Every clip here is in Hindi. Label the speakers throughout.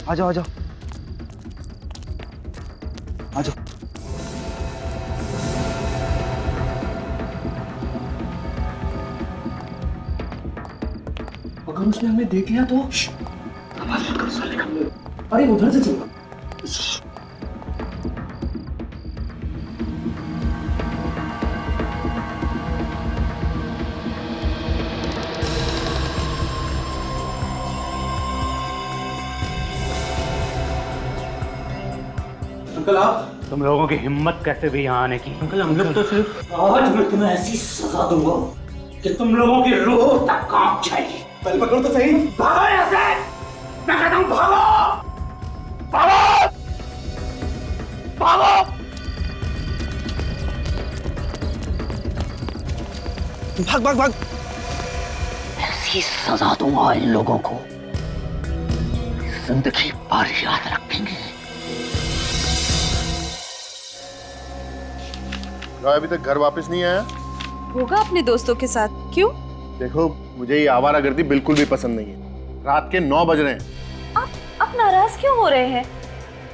Speaker 1: आ जाओ आ जाओ आ जाओ।
Speaker 2: अगर उसने हमें देख लिया तो आवाज मत करो साले का। अरे उधर से चलो। अंकल आप।
Speaker 3: तुम लोगों की हिम्मत कैसे भी यहाँ आने की?
Speaker 2: अंकल हम लोग तो सिर्फ आज मैं तुम्हें ऐसी सजा दूंगा कि तुम लोगों की रूह तक कांप जाएगी। पहले पकड़ो तो सही। भागो यहाँ से! मैं कहता हूँ भागो! भागो! भागो!
Speaker 1: भाग भाग भाग।
Speaker 2: ऐसी सजा दूंगा इन लोगों को, जिंदगी भर याद रखेंगे।
Speaker 4: जॉय अभी तक घर वापस नहीं आया?
Speaker 5: होगा अपने दोस्तों के साथ। क्यों?
Speaker 4: देखो मुझे ये आवारागर्दी बिल्कुल भी पसंद नहीं है। रात के 9 बज रहे हैं।
Speaker 5: आप नाराज क्यों हो रहे हैं?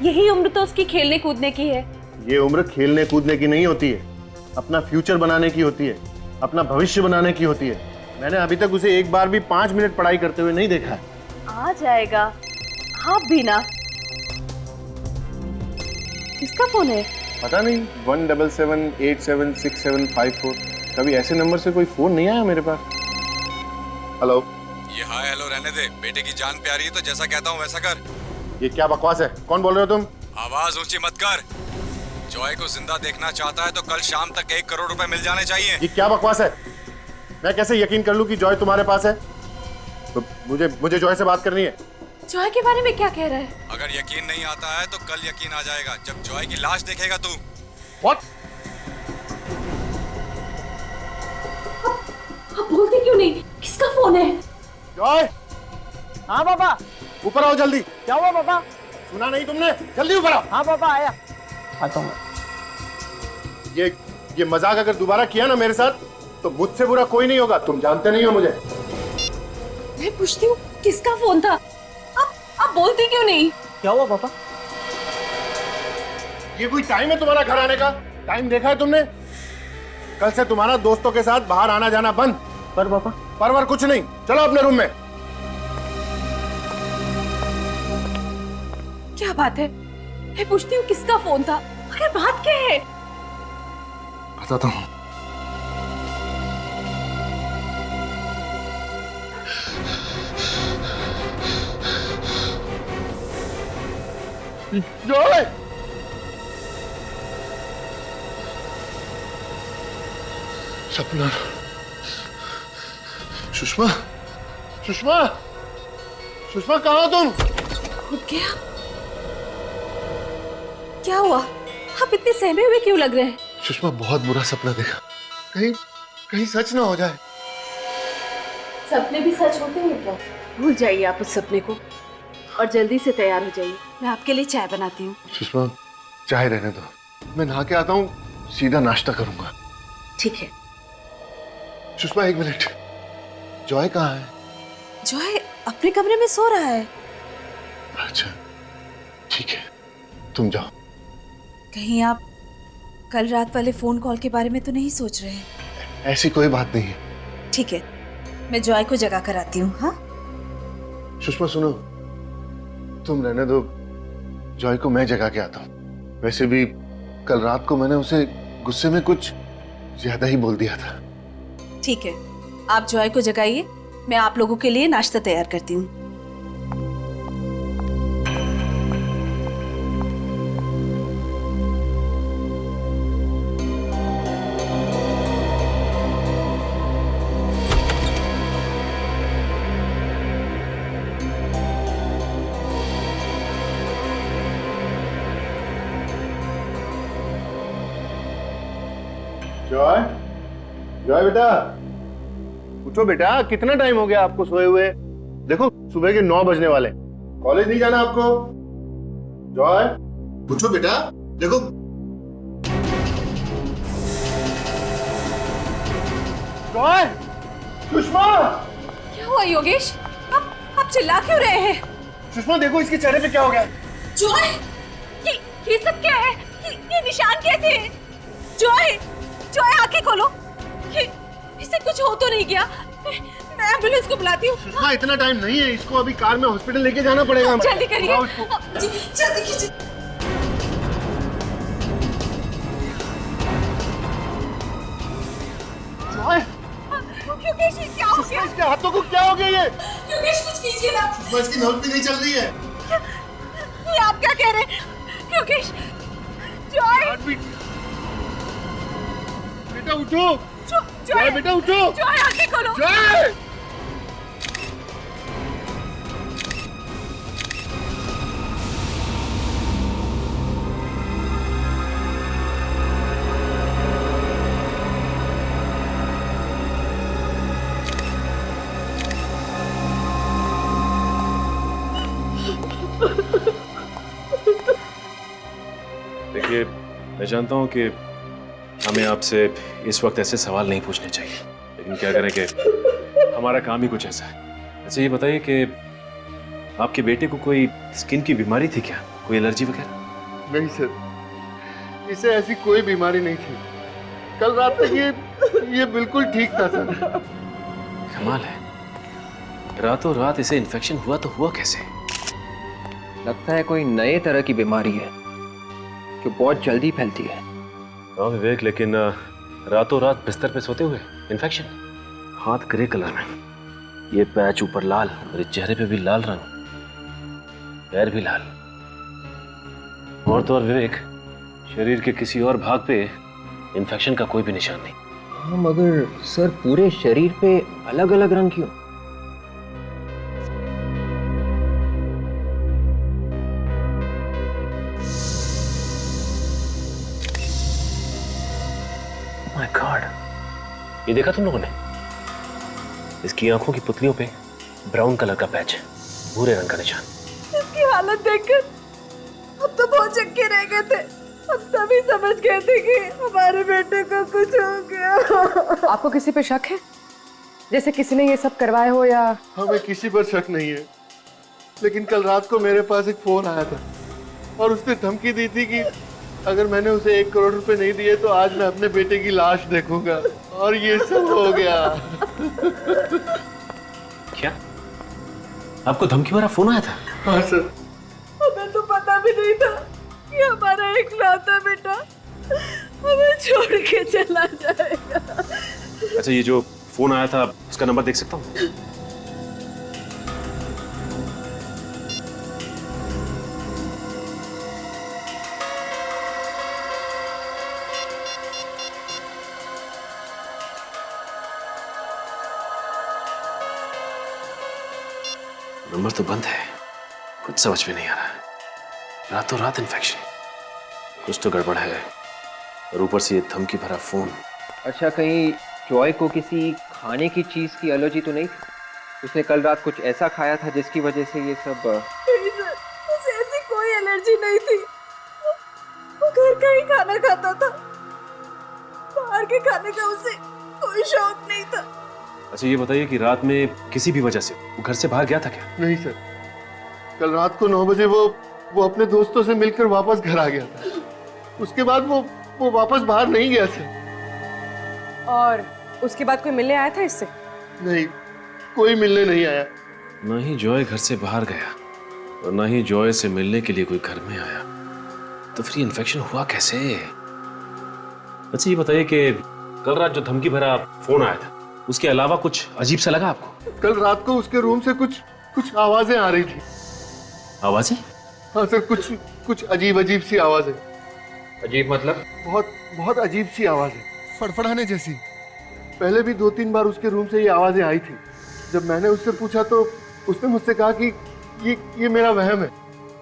Speaker 5: यही उम्र तो उसकी खेलने कूदने की है।
Speaker 4: ये उम्र खेलने कूदने की नहीं होती है, अपना फ्यूचर बनाने की होती है, अपना भविष्य बनाने की होती है। मैंने अभी तक उसे एक बार भी 5 मिनट पढ़ाई करते हुए नहीं देखा है।
Speaker 5: आ जाएगा। आप भी ना। किसका फोन है?
Speaker 4: पता नहीं 177876754। कभी ऐसे नंबर से कोई फोन नहीं आया मेरे पास। हेलो।
Speaker 6: ये हाय हेलो रहने दे, बेटे की जान प्यारी है तो जैसा कहता हूँ वैसा कर।
Speaker 4: ये क्या बकवास है? कौन बोल रहे हो तुम?
Speaker 6: आवाज ऊंची मत कर। जॉय को जिंदा देखना चाहता है तो कल शाम तक 1 करोड़ रुपए मिल जाने चाहिए।
Speaker 4: ये क्या बकवास है? मैं कैसे यकीन कर लूं कि जॉय तुम्हारे पास है? तो मुझे जॉय से बात करनी है।
Speaker 5: जॉय के बारे में क्या कह रहा है?
Speaker 6: अगर यकीन नहीं आता है तो कल यकीन आ जाएगा जब जॉय की लाश देखेगा तू।
Speaker 4: What?
Speaker 5: आप बोलते क्यों नहीं? किसका फोन है?
Speaker 4: जॉय!
Speaker 2: हाँ पापा।
Speaker 4: ऊपर आओ जल्दी।
Speaker 2: क्या हुआ पापा?
Speaker 4: सुना नहीं तुमने? जल्दी ऊपर आओ।
Speaker 2: हाँ पापा आया। आता हूँ।
Speaker 4: ये मजाक अगर दोबारा किया ना मेरे साथ तो मुझसे बुरा कोई नहीं होगा। तुम जानते नहीं हो मुझे।
Speaker 5: मैं पूछती हूँ किसका फोन था? आप बोलते क्यों नहीं?
Speaker 2: क्या हुआ पापा?
Speaker 4: ये कोई टाइम है तुम्हारा घर आने का? टाइम देखा है तुमने? कल से तुम्हारा दोस्तों के साथ बाहर आना जाना बंद।
Speaker 2: पर पापा।
Speaker 4: परवर कुछ नहीं। चलो अपने रूम में।
Speaker 5: क्या बात है? मैं पूछती हूँ किसका फोन था? अगर बात क्या है?
Speaker 4: बताता हूँ। जॉय! सपना। सुषमा! सुषमा! सुषमा कहाँ हो तुम?
Speaker 5: उठ गया? क्या हुआ? आप इतने सहमे हुए क्यों लग रहे हैं?
Speaker 4: सुषमा बहुत बुरा सपना देखा। कहीं सच ना हो जाए।
Speaker 5: सपने भी सच होते हैं क्या? भूल जाइए आप उस सपने को और जल्दी से तैयार हो जाइए। मैं आपके लिए चाय बनाती हूँ।
Speaker 4: सुषमा चाय रहने दो, मैं नहा के आता हूँ, सीधा नाश्ता करूंगा।
Speaker 5: ठीक है।
Speaker 4: सुषमा 1 मिनट। जॉय कहाँ है?
Speaker 5: जॉय अपने कमरे में सो रहा है।
Speaker 4: अच्छा ठीक है, तुम जाओ।
Speaker 5: कहीं आप कल रात वाले फोन कॉल के बारे में तो नहीं सोच रहे हैं?
Speaker 4: ऐसी कोई बात नहीं है।
Speaker 5: ठीक है, मैं जॉय को जगा कर आती हूँ। हाँ
Speaker 4: सुषमा सुनो, तुम रहने दो, जॉय को मैं जगा के आता हूँ। वैसे भी कल रात को मैंने उसे गुस्से में कुछ ज्यादा ही बोल दिया था।
Speaker 5: ठीक है, आप जॉय को जगाइए, मैं आप लोगों के लिए नाश्ता तैयार करती हूँ।
Speaker 4: जॉय, जॉय बेटा, उठो बेटा। कितना टाइम हो गया आपको सोए हुए? देखो सुबह के 9 बजने वाले। कॉलेज नहीं जाना आपको? जॉय उठो बेटा, देखो। जॉय! सुषमा!
Speaker 5: क्या हुआ योगेश? आप चिल्ला क्यों रहे हैं?
Speaker 4: सुषमा देखो इसके चेहरे पे क्या हो गया।
Speaker 5: जॉय, ये सब क्या है? ये निशान कैसे है? जॉय, जॉय आंखें खोलो। इसे कुछ हो तो नहीं गया? मैं एम्बुलेंस को बुलाती हूँ।
Speaker 4: सुषमा इतना टाइम नहीं है, इसको अभी कार में हॉस्पिटल लेके जाना पड़ेगा।
Speaker 5: जल्दी करिए।
Speaker 7: जल्दी कीजिए।
Speaker 5: योगेश, क्या हो गया?
Speaker 4: इसके हाथों को क्या हो गया ये?
Speaker 7: योगेश कुछ कीजिए ना।
Speaker 4: सुषमा इसकी नब्ज भी नहीं चल रही है।
Speaker 5: ये आप क्या कह रहे हैं? योगेश, जॉय,
Speaker 4: बेटा उठो।
Speaker 5: जॉय,
Speaker 4: बेटा उठो।
Speaker 5: जॉय आंखें खोलो।
Speaker 4: जॉय!
Speaker 8: देखिए, मैं जानता हूं कि हमें आपसे इस वक्त ऐसे सवाल नहीं पूछने चाहिए, लेकिन क्या करें कि हमारा काम ही कुछ ऐसा है। अच्छा ये बताइए कि आपके बेटे को कोई स्किन की बीमारी थी क्या? कोई एलर्जी वगैरह?
Speaker 4: नहीं सर, इसे ऐसी कोई बीमारी नहीं थी। कल रात तक ये बिल्कुल ठीक था सर।
Speaker 8: कमाल है, रातों रात इसे इन्फेक्शन हुआ तो हुआ कैसे?
Speaker 9: लगता है कोई नए तरह की बीमारी है जो बहुत जल्दी फैलती है।
Speaker 8: हाँ विवेक, लेकिन रातों रात बिस्तर पे सोते हुए इन्फेक्शन, हाथ ग्रे कलर में, ये पैच ऊपर लाल और इस चेहरे पे भी लाल रंग, पैर भी लाल, और तो और विवेक शरीर के किसी और भाग पे इन्फेक्शन का कोई भी निशान नहीं।
Speaker 9: हाँ मगर सर पूरे शरीर पे अलग अलग रंग क्यों?
Speaker 8: माय गॉड, ये देखा तुम लोगों ने? इसकी आंखों की पुतलियों पे ब्राउन कलर का पैच, भूरे रंग का निशान।
Speaker 5: इसकी हालत देखकर हम तो बहुत चक्के रह गए थे। हम तभी समझ गए थे कि हमारे बेटे को कुछ हो गया।
Speaker 10: आपको किसी पे शक है? जैसे किसी ने ये सब करवाया हो या?
Speaker 4: हमें किसी पर शक नहीं है, लेकिन कल रात को मेरे पास एक फोन आया था और उसने धमकी दी थी कि अगर मैंने उसे 1 करोड़ रुपए नहीं दिए तो आज मैं अपने बेटे की लाश देखूंगा, और ये सब हो गया।
Speaker 8: क्या आपको धमकी भरा फोन आया था?
Speaker 4: हाँ सर।
Speaker 5: हमें तो पता भी नहीं था कि हमारा इकलौता बेटा हमें छोड़ के चला जाएगा।
Speaker 8: अच्छा ये जो फोन आया था उसका नंबर देख सकता हूँ? नंबर तो बंद है, कुछ समझ में नहीं आ रहा है। रातों रात इन्फेक्शन, कुछ तो गड़बड़ है, और ऊपर से ये धमकी भरा फोन।
Speaker 9: अच्छा कहीं जॉय को किसी खाने की चीज की एलर्जी तो नहीं थी? उसने कल रात कुछ ऐसा खाया था जिसकी वजह से ये सब?
Speaker 5: नहीं सर, उसे ऐसी कोई एलर्जी नहीं थी। वो घर का ही खाना खाता था, बाहर के खाने का उसे कोई शौक नहीं था।
Speaker 8: अच्छा ये बताइए कि रात में किसी भी वजह से वो घर से बाहर गया था क्या?
Speaker 4: नहीं सर, कल रात को 9 बजे वो अपने दोस्तों से मिलकर वापस घर आ गया था। उसके बाद वो वापस बाहर नहीं गया सर।
Speaker 10: और उसके बाद कोई मिलने आया था इससे?
Speaker 4: नहीं, कोई मिलने नहीं आया।
Speaker 8: ना ही जॉय घर से बाहर गया और ना ही जॉय से मिलने के लिए कोई घर में आया, तो फिर इन्फेक्शन हुआ कैसे? अच्छा ये बताइए कि कल रात जो धमकी भरा फोन आया था उसके अलावा कुछ अजीब सा लगा आपको?
Speaker 4: कल रात को उसके रूम से कुछ आवाजें आ रही थी।
Speaker 8: आवाजें?
Speaker 4: हाँ सर, कुछ अजीब सी आवाजें।
Speaker 9: अजीब मतलब?
Speaker 4: बहुत अजीब सी आवाजें, फड़फड़ाने जैसी। पहले भी 2-3 बार उसके रूम से ये आवाजें आई थी। जब मैंने उससे पूछा तो उसने मुझसे कहा कि ये मेरा वहम है।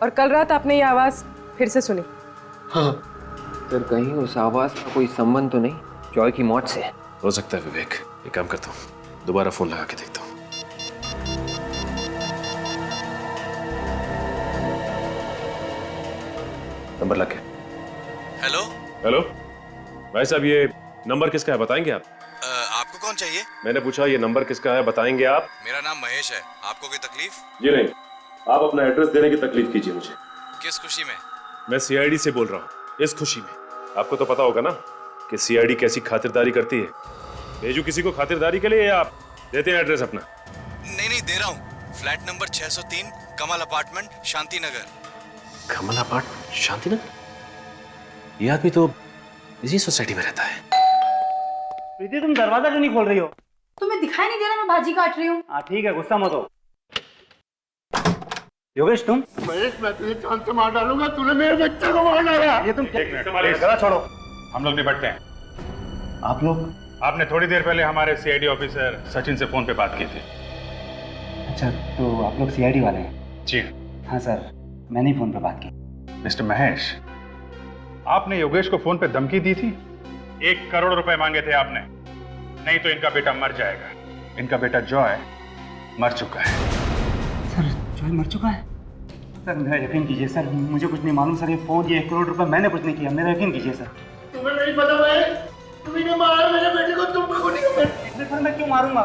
Speaker 10: और कल रात आपने ये आवाज फिर से सुनी?
Speaker 4: हाँ
Speaker 9: सर कहीं उस आवाज का कोई संबंध तो नहीं जॉय की मौत से?
Speaker 8: हो सकता है विवेक, एक काम करता हूँ, दोबारा फोन लगा के देखता हूँ। नंबर लग गया।
Speaker 6: हेलो।
Speaker 8: हेलो भाई साहब, ये नंबर किसका है बताएंगे आप?
Speaker 6: आपको कौन चाहिए?
Speaker 8: मैंने पूछा ये नंबर किसका है बताएंगे आप?
Speaker 6: मेरा नाम महेश है। आपको कोई तकलीफ?
Speaker 8: जी नहीं, आप अपना एड्रेस देने की तकलीफ कीजिए मुझे।
Speaker 6: किस खुशी में?
Speaker 8: मैं सीआईडी से बोल रहा हूँ, इस खुशी में। आपको तो पता होगा ना कि सीआईडी कैसी खातिरदारी करती है। भेजू किसी को खातिरदारी के लिए या आप देते हैं एड्रेस अपना?
Speaker 6: नहीं दे रहा हूँ। फ्लैट नंबर 603 कमल अपार्टमेंट शांति नगर।
Speaker 8: कमल अपार्टमेंट शांति नगर? ये आदमी तो इसी सोसाइटी में रहता है।
Speaker 2: प्रीति तुम दरवाजा क्यों नहीं खोल रही हो?
Speaker 5: तुम्हें दिखाई नहीं दे रहा मैं भाजी काट रही हूँ।
Speaker 2: हाँ ठीक है, गुस्सा मत हो। योगेश तुम?
Speaker 4: महेश, मैं तुझे जान से मार डालूंगा, तूने मेरे बच्चे को मार डाला।
Speaker 2: ये तुम
Speaker 11: गला छोड़ो, हम लोग निपटते हैं।
Speaker 2: आप लोग?
Speaker 11: आपने थोड़ी देर पहले हमारे सीआईडी ऑफिसर सचिन से फोन पे बात की थी।
Speaker 2: अच्छा, तो आप लोग सीआईडी वाले हैं?
Speaker 11: जी
Speaker 2: हाँ सर, मैंने ही फोन पे बात की।
Speaker 11: मिस्टर महेश, आपने योगेश को फोन पे धमकी दी थी। 1 करोड़ रुपए मांगे थे आपने, नहीं तो इनका बेटा मर जाएगा। इनका बेटा जॉय मर चुका है।
Speaker 2: सर जॉय मर चुका है? सर मेरा यकीन कीजिए सर, मुझे कुछ नहीं मालूम सर। ये फोन, ये 1 करोड़ रुपए मैंने कुछ नहीं किया, मेरा यकीन कीजिए सर।
Speaker 4: तुम्हें नहीं पता महेश, तुमने मारा मेरे बेटे को, तुम को नहीं।
Speaker 2: सर मैं क्यों मारूंगा?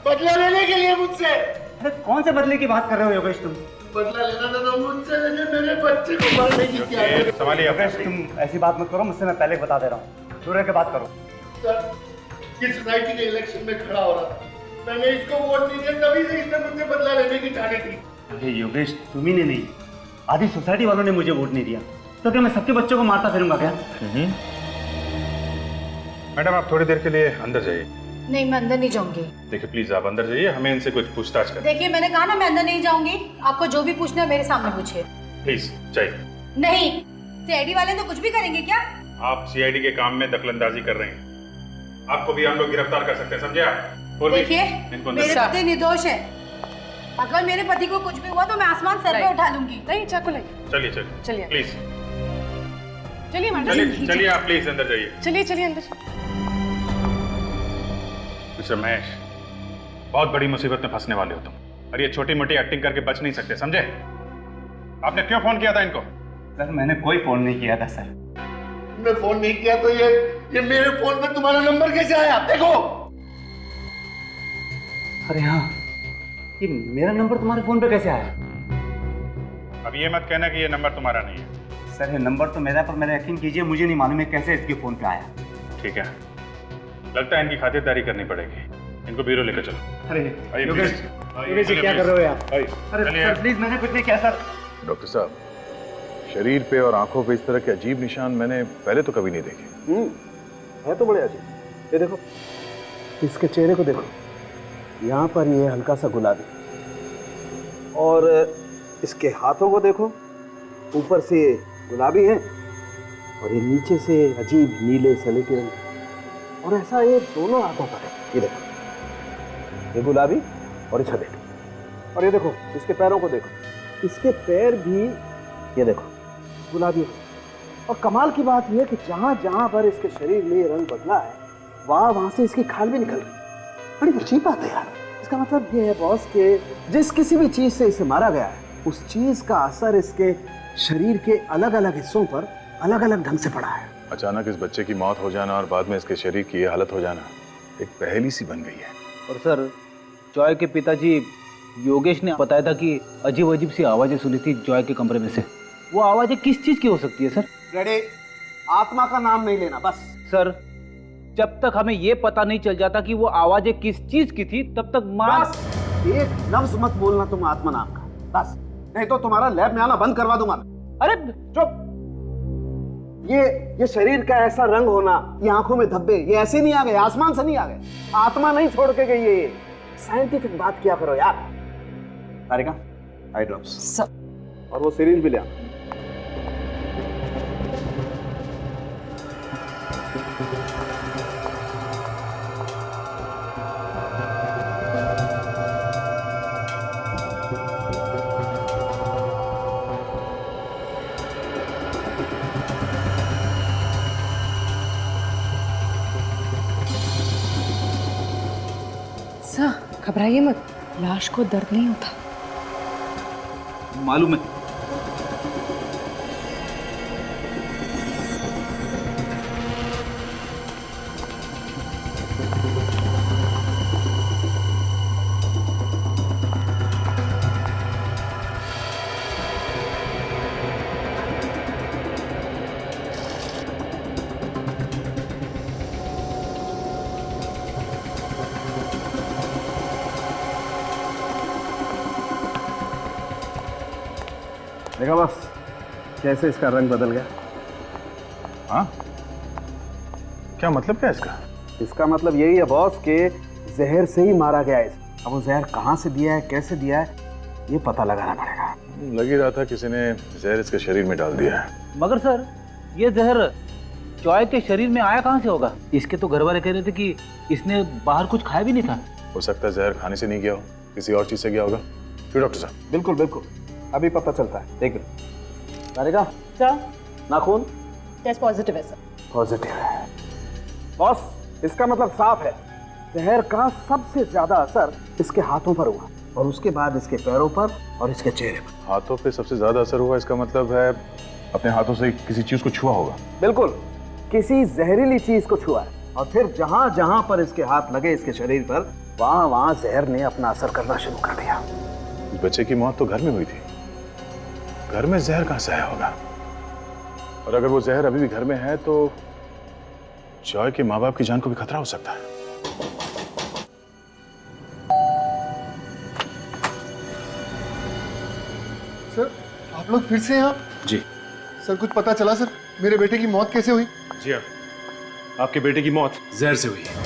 Speaker 4: बदला लेने के लिए मुझसे।
Speaker 2: अरे कौन से बदले की बात कर रहे हो योगेश तुम?
Speaker 4: बदला लेना था तो मुझसे, लेकिन मेरे बच्चे को मारने की क्या है?
Speaker 11: संभालिए
Speaker 2: योगेश, तुम ऐसी बात मत करो मुझसे, मैं पहले बता दे रहा हूँ। दूर रह के बात करो।
Speaker 4: सर, इस सोसाइटी के इलेक्शन में खड़ा हो रहा था, मैंने इसको वोट नहीं दिया, तभी से इसने मुझसे बदला लेने की ठानी थी।
Speaker 2: अरे योगेश, तुम ही ने नहीं, आधी सोसाइटी वालों ने मुझे वोट नहीं दिया, तो क्या मैं सबके बच्चों को मारता फिरूंगा क्या?
Speaker 11: मैडम आप थोड़ी देर के लिए अंदर जाइए।
Speaker 5: नहीं, मैं अंदर नहीं जाऊंगी।
Speaker 11: देखिए प्लीज आप अंदर जाइए, हमें इनसे कुछ पूछताछ करें।
Speaker 5: देखिए मैंने कहा ना, मैं अंदर नहीं जाऊंगी। आपको जो भी पूछना है मेरे सामने पूछिए।
Speaker 11: प्लीज जाइए।
Speaker 5: नहीं, सीआईडी वाले तो कुछ भी करेंगे क्या?
Speaker 11: आप सीआईडी के काम में दखलंदाजी कर रहे हैं, आपको भी हम लोग गिरफ्तार कर सकते हैं, समझे आप?
Speaker 5: देखिए मेरे पति निर्दोष है, अगर मेरे पति को कुछ भी हुआ तो मैं आसमान सर पे उठा लूंगी।
Speaker 10: नहीं, चाकू नहीं।
Speaker 11: चलिए चलिए प्लीज,
Speaker 10: चलिए मैडम,
Speaker 11: चलिए आप प्लीज अंदर जाइए।
Speaker 10: चलिए अंदर।
Speaker 11: मिस्टर महेश, बहुत बड़ी मुसीबत में फंसने वाले हो तुम, और ये छोटी मोटी एक्टिंग करके बच नहीं सकते, समझे? आपने क्यों फोन किया था इनको?
Speaker 2: सर मैंने कोई फोन नहीं किया था सर।
Speaker 4: तुमने फोन नहीं किया तो ये मेरे फोन पे तुम्हारा नंबर कैसे आया? देखो।
Speaker 2: अरे हाँ, ये मेरा नंबर तुम्हारे फोन पे कैसे आया?
Speaker 11: अब ये मत कहना कि ये नंबर तुम्हारा नहीं है।
Speaker 2: सर ये नंबर तो मेरा, पर मेरा यकीन कीजिए मुझे नहीं मालूम है कैसे इसके फोन पे आया।
Speaker 11: ठीक है, लगता है इनकी खातिरदारी करनी पड़ेगी, इनको ब्यूरो लेकर चलो।
Speaker 2: अरे
Speaker 11: आइए,
Speaker 2: योगेश,
Speaker 11: प्लीज।
Speaker 2: योगेश जी क्या कर रहे हो आप?
Speaker 11: आइए,
Speaker 2: अरे
Speaker 11: चलिए।
Speaker 2: सर प्लीज, मैंने कुछ नहीं किया सर।
Speaker 4: डॉक्टर साहब, शरीर पे और आंखों पे इस तरह के अजीब निशान मैंने पहले तो कभी नहीं देखे।
Speaker 1: है तो बड़े अजीब। ये देखो, इसके चेहरे को देखो, यहाँ पर ये हल्का सा गुलाबी, और इसके हाथों को देखो, ऊपर से गुलाबी है और ये नीचे से अजीब नीले सलेटी रंग, और ऐसा ये दोनों हाथों पर है। ये देखो, ये गुलाबी और ये सलेटी, और ये देखो इसके पैरों को देखो, इसके पैर भी ये देखो गुलाबी। और कमाल की बात यह है कि जहाँ जहाँ पर इसके शरीर में ये रंग बदला है, वहाँ से इसकी खाल भी निकल रही। बड़ी अजीब बात है यार। इसका मतलब ये है बॉस के जिस किसी भी चीज से इसे मारा गया है, उस चीज का असर इसके शरीर के अलग अलग हिस्सों पर अलग अलग ढंग से पड़ा है।
Speaker 4: अचानक इस बच्चे की मौत हो जाना और बाद में इसके शरीर की ये हालत हो जाना एक पहेली सी बन गई है।
Speaker 1: और सर, जॉय के पिताजी योगेश ने बताया था कि अजीब अजीब सी आवाजें सुनी थी जॉय के कमरे में से। वो आवाजें किस चीज की हो सकती है सर? रेडी, आत्मा का नाम नहीं लेना बस। सर, जब तक हमें ये पता नहीं चल जाता कि वो आवाजें किस चीज की थी, तब तक बस एक लफ्ज मत बोलना तुम आत्मा नाम का, बस। नहीं तो तुम्हारा लैब में आना बंद करवा दूंगा। अरे चुप। ये शरीर का ऐसा रंग होना, ये आंखों में धब्बे, ये ऐसे नहीं आ गए, आसमान से नहीं आ गए, आत्मा नहीं छोड़ के गई है। साइंटिफिक बात किया करो यार। तारिका, आई ड्रॉप्स और वो सिरिंज भी ले आ।
Speaker 10: सर घबराइए मत, लाश को दर्द नहीं होता।
Speaker 1: मालूम है। देखा बस कैसे इसका रंग बदल गया।
Speaker 11: हाँ, क्या मतलब क्या इसका?
Speaker 1: इसका मतलब यही है बॉस के जहर से ही मारा गया है। अब वो जहर कहाँ से दिया है, कैसे दिया है, ये पता लगाना पड़ेगा।
Speaker 11: लग ही रहा था किसी ने जहर इसके शरीर में डाल दिया है।
Speaker 2: मगर सर, ये जहर जॉय के शरीर में आया कहाँ से होगा? इसके तो घर वाले कह रहे थे कि इसने बाहर कुछ खाया भी नहीं था।
Speaker 11: हो सकता है जहर खाने से नहीं गया हो, किसी और चीज से गया होगा। क्यों डॉक्टर साहब?
Speaker 1: बिल्कुल बिल्कुल, अभी पता चलता है। देख लो
Speaker 10: सर,
Speaker 1: नाखून
Speaker 10: टेस्ट पॉजिटिव है सर।
Speaker 1: पॉजिटिव है बॉस, इसका मतलब साफ है जहर का सबसे ज्यादा असर इसके हाथों पर हुआ और उसके बाद इसके पैरों पर और इसके चेहरे पर।
Speaker 11: हाथों पे सबसे ज्यादा असर हुआ, इसका मतलब है अपने हाथों से किसी चीज को छुआ होगा।
Speaker 1: बिल्कुल, किसी जहरीली चीज को छुआ है और फिर जहां जहां पर इसके हाथ लगे इसके शरीर पर, वहां वहां जहर ने अपना असर करना शुरू कर दिया।
Speaker 11: बच्चे की मौत तो घर में हुई थी, घर में जहर कहां से आया होगा? और अगर वो जहर अभी भी घर में है तो जॉय के माँ बाप की जान को भी खतरा हो सकता है।
Speaker 4: सर, आप लोग फिर से यहाँ?
Speaker 8: जी
Speaker 4: सर, कुछ पता चला सर? मेरे बेटे की मौत कैसे हुई?
Speaker 8: जी हाँ, आपके बेटे की मौत जहर से हुई है।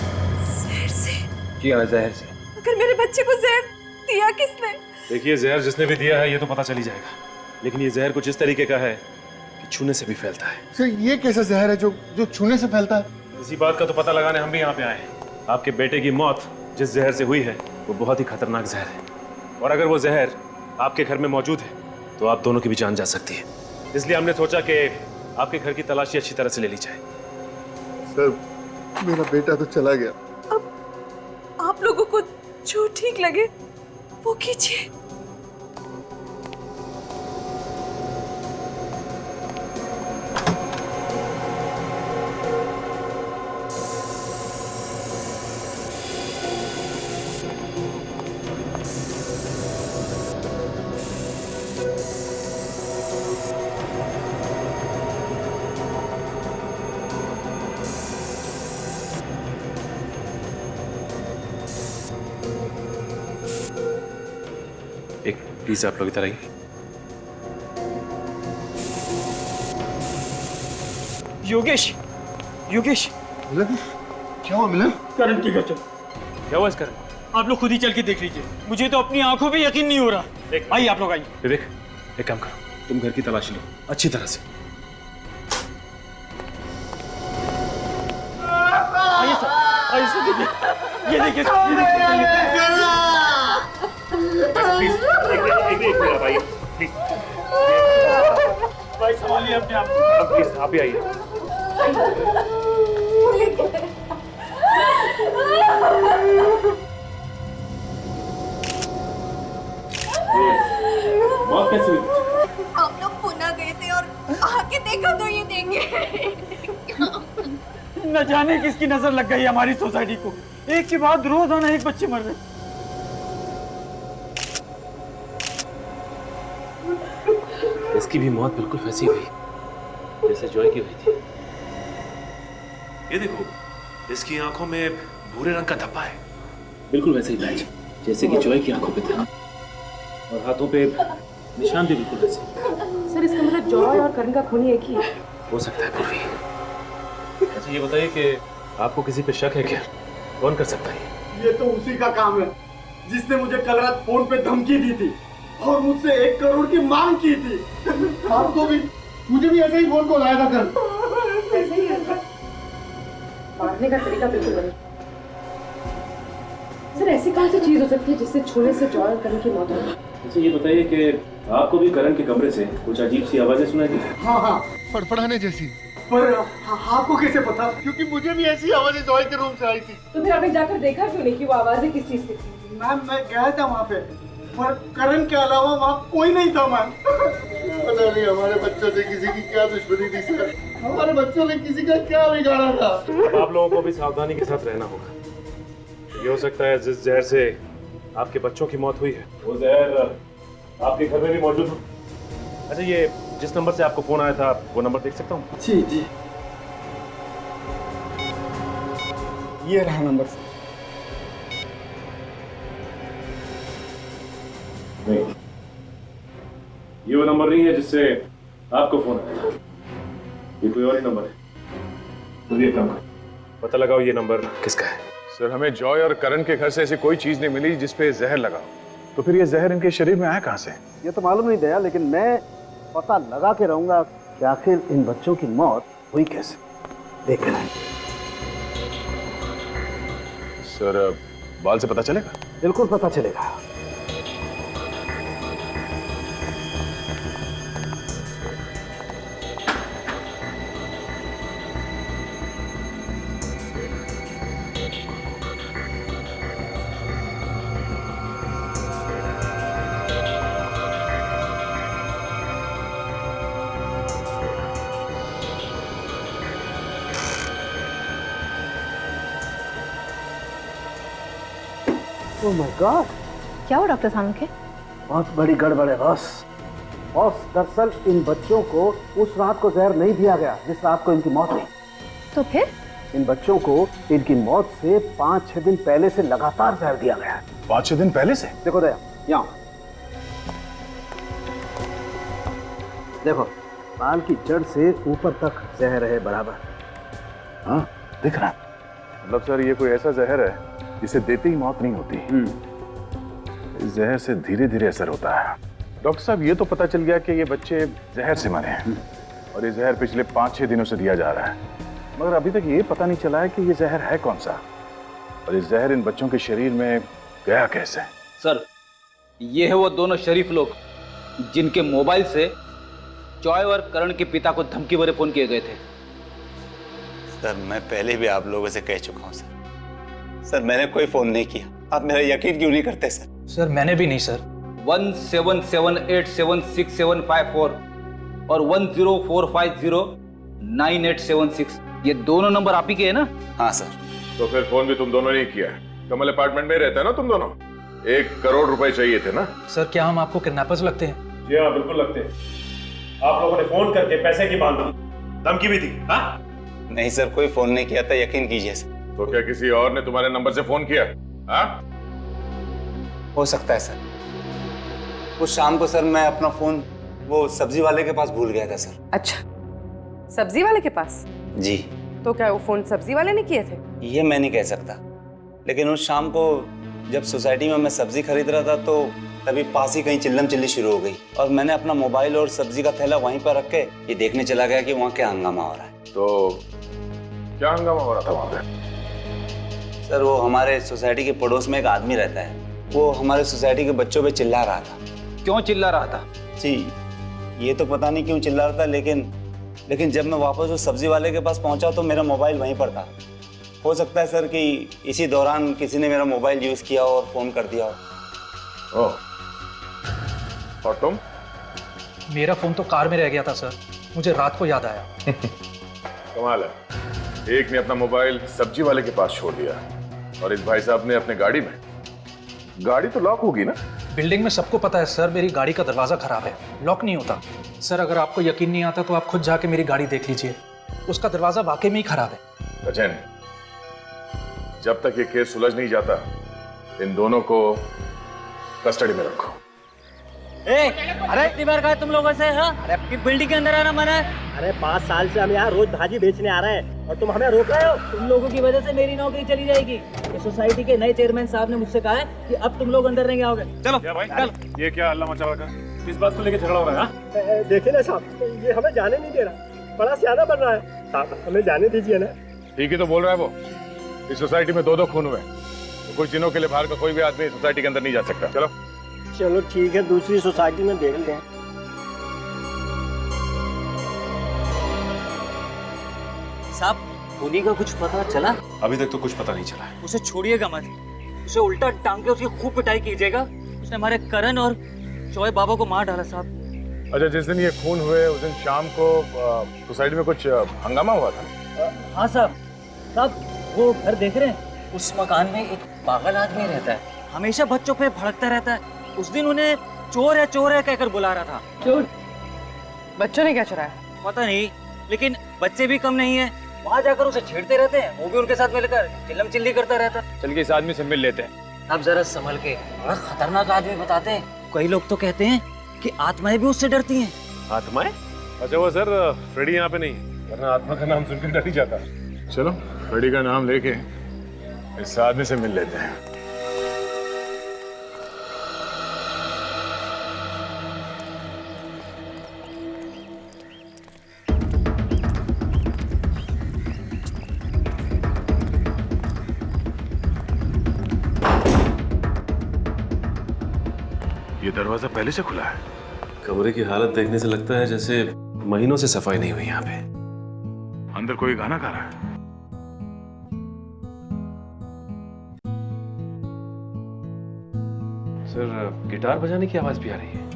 Speaker 5: जहर से?
Speaker 9: जी हाँ, जहर से।
Speaker 5: अगर मेरे बच्चे को जहर दिया किसने?
Speaker 8: देखिए, जहर जिसने भी दिया है ये तो पता चल ही जाएगा, लेकिन ये जहर कुछ इस तरीके का है कि छूने से भी फैलता है।
Speaker 4: सर, ये कैसा जहर है जो छूने से फैलता है?
Speaker 8: इसी बात का तो पता लगाने हम भी यहाँ पे आए हैं। आपके बेटे की मौत जिस जहर से हुई है वो बहुत ही खतरनाक जहर है, और अगर वो जहर आपके घर में मौजूद है तो आप दोनों की भी जान जा सकती है। इसलिए हमने सोचा कि आपके घर की तलाशी अच्छी तरह से ले ली जाए।
Speaker 4: सर, मेरा बेटा तो चला गया।
Speaker 5: अब आप लोगों को जो ठीक लगे वो कीजिए।
Speaker 8: एक प्लीज आप लोग इधर आइए।
Speaker 2: योगेश, योगेश,
Speaker 4: मिलन, क्या हुआ मिलन?
Speaker 2: करण की गजब।
Speaker 8: क्या हुआ इस करण?
Speaker 2: आप लोग खुद ही चल के देख लीजिए, मुझे तो अपनी आंखों पे यकीन नहीं हो रहा। आइए आप लोग आइए।
Speaker 8: विवेक, एक काम करो, तुम घर की तलाशी लो अच्छी तरह से।
Speaker 2: आइए सर, आइए सर, देखिए, ये देखिए,
Speaker 8: एक मिनट भाई, प्लीज
Speaker 2: भाई संभालिए अपने आप को।
Speaker 8: प्लीज आप भी आइए।
Speaker 2: मौत कैसे हुई?
Speaker 5: हम लोग पुणे गए थे और आके देखा तो ये देंगे।
Speaker 2: न जाने किसकी नजर लग गई हमारी सोसाइटी को, एक के बाद रोजाना एक बच्चे मर रहे।
Speaker 8: इसकी भी मौत बिल्कुल वैसी हुई जैसे जॉय की हुई थी। ये देखो, इसकी आंखों में भूरे रंग का धब्बा है, बिल्कुल वैसे ही पैच जैसे कि जॉय की आंखों पे था, और हाथों पे निशान भी बिल्कुल वैसे।
Speaker 10: सर, इसका मतलब जॉय और करण का खून एक ही है।
Speaker 8: हो सकता है पूर्वी। अच्छा ये बताइए कि आपको किसी पे शक है क्या? कौन कर सकता है?
Speaker 12: ये तो उसी का काम है जिसने मुझे कल रात फोन पे धमकी दी थी और मुझसे 1 करोड़ की मांग की थी।
Speaker 4: आपको भी, मुझे भी ऐसे ही फोन कॉल आया था कल।
Speaker 10: ऐसे ही है। मारने का तरीका बिल्कुल वही। सर, ऐसी कौन सी चीज हो सकती है जिससे छूने से जॉय और करण की मौत हो?
Speaker 8: अच्छा ये बताइए कि आपको भी करण के कमरे से कुछ अजीब सी आवाजें सुनाई दी?
Speaker 12: हाँ हाँ,
Speaker 4: फड़फड़ाने जैसी।
Speaker 12: पर आपको कैसे पता?
Speaker 4: क्योंकि मुझे भी ऐसी आवाजें जॉय के रूम से आई थी।
Speaker 10: तो फिर आपने जाकर देखा क्यों नहीं कि वो आवाजें किस चीज की थी?
Speaker 12: मैम, मैं गया था वहाँ पे, पर करण के अलावा वहाँ कोई नहीं था मैम।
Speaker 4: पता नहीं हमारे बच्चों से किसी की क्या दुश्मनी थी सर, हमारे बच्चों ने किसी का क्या बिगाड़ा था।
Speaker 8: अब आप लोगों को भी सावधानी के साथ रहना होगा। ये हो सकता है जिस जहर से आपके बच्चों की मौत हुई है वो जहर आपके घर में भी मौजूद हो। अच्छा ये जिस नंबर से आपको फोन आया था वो नंबर देख सकता हूँ?
Speaker 12: जी जी, ये रहा नंबर सर।
Speaker 8: नहीं, ये वो नंबर नहीं है जिससे आपको फोन आया। ये कोई और ही नंबर है। तो ये काम करो, पता लगाओ ये नंबर किसका है।
Speaker 11: सर हमें जॉय और करण के घर से ऐसी कोई चीज नहीं मिली जिसपे जहर लगा हो। तो फिर ये जहर इनके शरीर में आया कहां से?
Speaker 1: ये तो मालूम नहीं दया, लेकिन मैं पता लगा के रहूंगा कि आखिर इन बच्चों की मौत हुई कैसे। देख रहे हैं
Speaker 11: सर, बाल से पता चलेगा?
Speaker 1: बिल्कुल पता चलेगा। ओह माय गॉड,
Speaker 10: क्या हुआ डॉक्टर साहब के?
Speaker 1: बहुत बड़ी गड़बड़ है बॉस। बॉस, दरअसल इन बच्चों को उस रात को जहर नहीं दिया गया जिस रात को इनकी मौत हुई।
Speaker 10: तो फिर?
Speaker 1: इन बच्चों को इनकी मौत से 5-6 दिन पहले से लगातार जहर दिया गया है।
Speaker 11: 5-6 दिन पहले से?
Speaker 1: देखो दया, यहाँ देखो, बाल की जड़ से ऊपर तक जहर है बराबर।
Speaker 11: हाँ दिख रहा है। मतलब सर ये कोई ऐसा जहर है जिसे देते ही मौत नहीं होती। इस जहर से धीरे धीरे असर होता है। डॉक्टर साहब, ये तो पता चल गया कि ये बच्चे जहर से मरे हैं और ये जहर पिछले 5-6 दिनों से दिया जा रहा है, मगर अभी तक ये पता नहीं चला है कि ये जहर है कौन सा और इस जहर इन बच्चों के शरीर में गया कैसे।
Speaker 2: सर, ये है वो दोनों शरीफ लोग जिनके मोबाइल से जॉय और करण के पिता को धमकी भरे फोन किए गए थे।
Speaker 13: सर, मैं पहले भी आप लोगों से कह चुका हूँ सर। सर, मैंने कोई फोन नहीं किया। आप मेरा यकीन क्यों नहीं करते सर?
Speaker 2: सर, मैंने भी नहीं सर। 17787674 और 10450987 ये दोनों नंबर आप ही के हैं ना?
Speaker 13: हाँ सर।
Speaker 11: तो फिर फोन भी तुम दोनों ने ही किया है। कमल अपार्टमेंट में रहते हैं ना तुम दोनों? 1 करोड़ रुपए चाहिए थे ना?
Speaker 14: सर, क्या हम आपको किडनैपर्स लगते हैं?
Speaker 8: जी हाँ, बिल्कुल लगते हैं। आप लोगों ने फोन करके पैसे की मांग की, धमकी भी दी। हाँ?
Speaker 13: नहीं सर, कोई फोन नहीं किया था, यकीन कीजिए सर।
Speaker 11: तो क्या किसी और ने तुम्हारे नंबर से फोन किया? हाँ?
Speaker 13: हो सकता है सर। उस शाम को सर मैं अपना फोन वो सब्जी वाले के पास भूल गया था सर।
Speaker 10: अच्छा, सब्जी वाले के पास?
Speaker 13: जी।
Speaker 10: तो क्या वो फोन सब्जी वाले ने किए थे?
Speaker 13: ये मैं नहीं कह सकता, लेकिन उस शाम को जब सोसाइटी में मैं सब्जी खरीद रहा था तो तभी पास ही कहीं चिल्लम चिल्ली शुरू हो गई और मैंने अपना मोबाइल और सब्जी का थैला वहीं पर रख के ये देखने चला गया कि वहाँ क्या हंगामा हो रहा है।
Speaker 11: तो क्या हंगामा हो रहा था वहाँ पे?
Speaker 13: सर, वो हमारे सोसाइटी के पड़ोस में एक आदमी रहता है, वो हमारे सोसाइटी के बच्चों पे चिल्ला रहा था।
Speaker 2: क्यों चिल्ला रहा था?
Speaker 13: जी, ये तो पता नहीं क्यों चिल्ला रहा था, लेकिन जब मैं वापस उस सब्जी वाले के पास पहुंचा तो मेरा मोबाइल वहीं पर था। हो सकता है सर कि इसी दौरान किसी ने मेरा मोबाइल यूज किया और फोन कर दिया हो।
Speaker 11: ओह, और तुम?
Speaker 14: मेरा फोन तो कार में रह गया था सर, मुझे रात को याद आया।
Speaker 11: कमाल है, एक ने अपना मोबाइल सब्जी वाले के पास छोड़ दिया और इस भाई साहब ने अपने गाड़ी में। गाड़ी तो लॉक होगी ना?
Speaker 14: बिल्डिंग में सबको पता है सर, मेरी गाड़ी का दरवाजा खराब है, लॉक नहीं होता। सर, अगर आपको यकीन नहीं आता तो आप खुद जाके मेरी गाड़ी देख लीजिए, उसका दरवाजा वाकई में ही खराब है।
Speaker 11: सचिन, जब तक ये केस सुलझ नहीं जाता इन दोनों को कस्टडी में रखो।
Speaker 2: अरे इतनी बार कहा तुम लोगों से? हाँ? अरे आपकी बिल्डिंग के अंदर आना मना है।
Speaker 12: अरे 5 साल से हम यहाँ रोज भाजी बेचने आ रहे हैं और तुम हमें रोक रहे हो।
Speaker 2: तुम लोगों की वजह से मेरी नौकरी चली जाएगी। ये सोसाइटी के नए चेयरमैन साहब ने मुझसे कहा है कि अब तुम लोग अंदर नहीं आओगे। चलो
Speaker 11: क्या भाई?
Speaker 2: चल।
Speaker 11: ये क्या हल्ला मचा रखा? किस बात को लेकर झगड़ा हो रहा है?
Speaker 12: देखिए ना साहब, ये हमें जाने नहीं दे रहा, बड़ा सियाना बन रहा है। साहब, हमें जाने दीजिए ना।
Speaker 11: ठीक ही तो बोल रहा है वो। इस सोसाइटी में 2-2 खून हुए, तो कुछ दिनों के लिए बाहर का कोई भी आदमी सोसाइटी के अंदर नहीं जा सकता। चलो
Speaker 12: चलो ठीक है, दूसरी सोसाइटी में देखते हैं।
Speaker 2: साहब, खूनी का कुछ पता चला?
Speaker 8: अभी तक तो कुछ पता नहीं चला है।
Speaker 2: उसे छोड़िएगा मत, उसे उल्टा टांग के उसकी खूब पिटाई कीजिएगा। उसने हमारे करण और जॉय बाबा को मार डाला साहब।
Speaker 11: अच्छा, जिस दिन ये खून हुए उस दिन शाम को सोसाइटी में कुछ हंगामा हुआ था?
Speaker 2: हाँ साहब, वो घर देख रहे हैं, उस मकान में एक पागल आदमी रहता है, हमेशा बच्चों पे भड़कता रहता है। उस दिन उन्हें चोर है कहकर बुला रहा था।
Speaker 10: चोर? बच्चों ने क्या चुराया?
Speaker 2: पता नहीं, लेकिन बच्चे भी कम नहीं है, वहाँ जाकर उसे छेड़ते रहते हैं, वो भी उनके साथ मिलकर चिल्लम चिल्ली करता रहता।
Speaker 11: चल के इस आदमी से मिल लेते हैं।
Speaker 2: अब जरा संभल के, बड़ा खतरनाक आदमी बताते हैं। कई लोग तो कहते हैं कि आत्माएं भी उससे डरती हैं।
Speaker 8: आत्माएं? अच्छा वो सर फ्रेडी यहाँ पे नहीं है, वरना आत्मा का नाम सुनकर डर ही जाता।
Speaker 11: चलो फ्रेडी का नाम लेके इस आदमी से मिल लेते हैं।
Speaker 8: ये दरवाजा पहले से खुला है। कमरे की हालत देखने से लगता है जैसे महीनों से सफाई नहीं हुई यहाँ पे।
Speaker 11: अंदर कोई गाना गा रहा है।
Speaker 8: सर गिटार बजाने की आवाज भी आ रही है।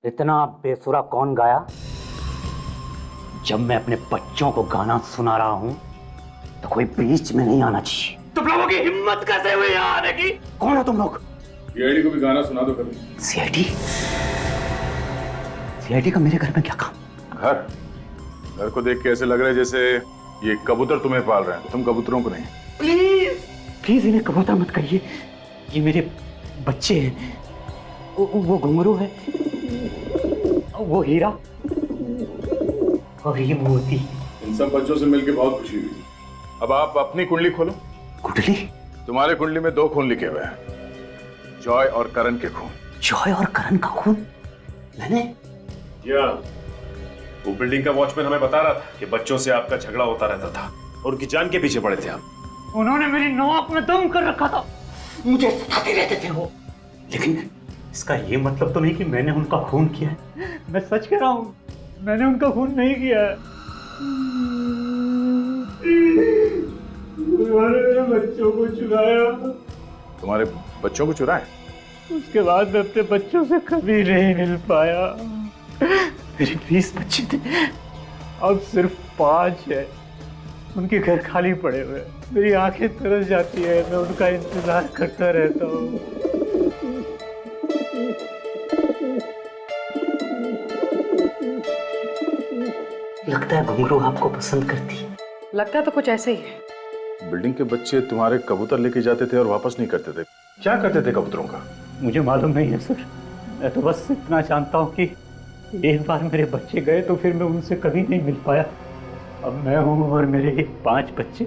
Speaker 3: इतना बेसुरा कौन गाया? जब मैं अपने बच्चों को गाना सुना रहा हूं तो कोई बीच में नहीं आना चाहिए। तुम लोगों की हिम्मत कैसे हुई यहाँ आने की? कौन हो तुम लोग?
Speaker 11: सीआईडी को भी गाना सुना दो कभी।
Speaker 3: सीआईडी? सीआईडी का मेरे घर में क्या काम?
Speaker 11: घर को देख के ऐसे लग रहा है जैसे ये कबूतर तुम्हें पाल रहे हैं, तुम कबूतरों को नहीं।
Speaker 3: प्लीज प्लीज इन्हें कबूतर मत कहिए, ये मेरे बच्चे हैं। वो घुंघरू है, वो हीरा और ये मोती।
Speaker 11: इन सब बच्चों से मिलकर बहुत खुशी हुई। अब आप अपनी कुंडली खोलो।
Speaker 3: कुंडली?
Speaker 11: तुम्हारे कुंडली में 2 खून लिखे हुए हैं, जॉय और करण के खून।
Speaker 3: जॉय और करण का खून? मैंने?
Speaker 8: क्या वो बिल्डिंग का वॉचमैन हमें बता रहा था कि बच्चों से आपका झगड़ा होता रहता था और उनकी जान के पीछे पड़े थे आप।
Speaker 3: उन्होंने मेरी नाक में दम कर रखा था, मुझे सताते रहते थे वो। लेकिन इसका ये मतलब तो नहीं कि मैंने उनका खून किया है। मैं सच कह रहा हूँ, मैंने उनका खून नहीं किया है। उन्होंने मेरे बच्चों को चुराया।
Speaker 11: तुम्हारे बच्चों को चुराए?
Speaker 3: उसके बाद मैं अपने बच्चों से कभी नहीं मिल पाया। मेरे 20 बच्चे थे, अब सिर्फ 5 है। उनके घर खाली पड़े हुए, मेरी आंखें तरस जाती है, मैं उनका इंतजार करता रहता हूँ। लगता है घुंघरू आपको पसंद करती है।
Speaker 10: लगता तो कुछ ऐसे ही है।
Speaker 11: बिल्डिंग के बच्चे तुम्हारे कबूतर लेके जाते थे और वापस नहीं करते थे, क्या करते थे कबूतरों का?
Speaker 3: मुझे मालूम नहीं है सर, मैं तो बस इतना जानता हूँ कि एक बार मेरे बच्चे गए तो फिर मैं उनसे कभी नहीं मिल पाया। अब मैं हूँ और मेरे 5 बच्चे।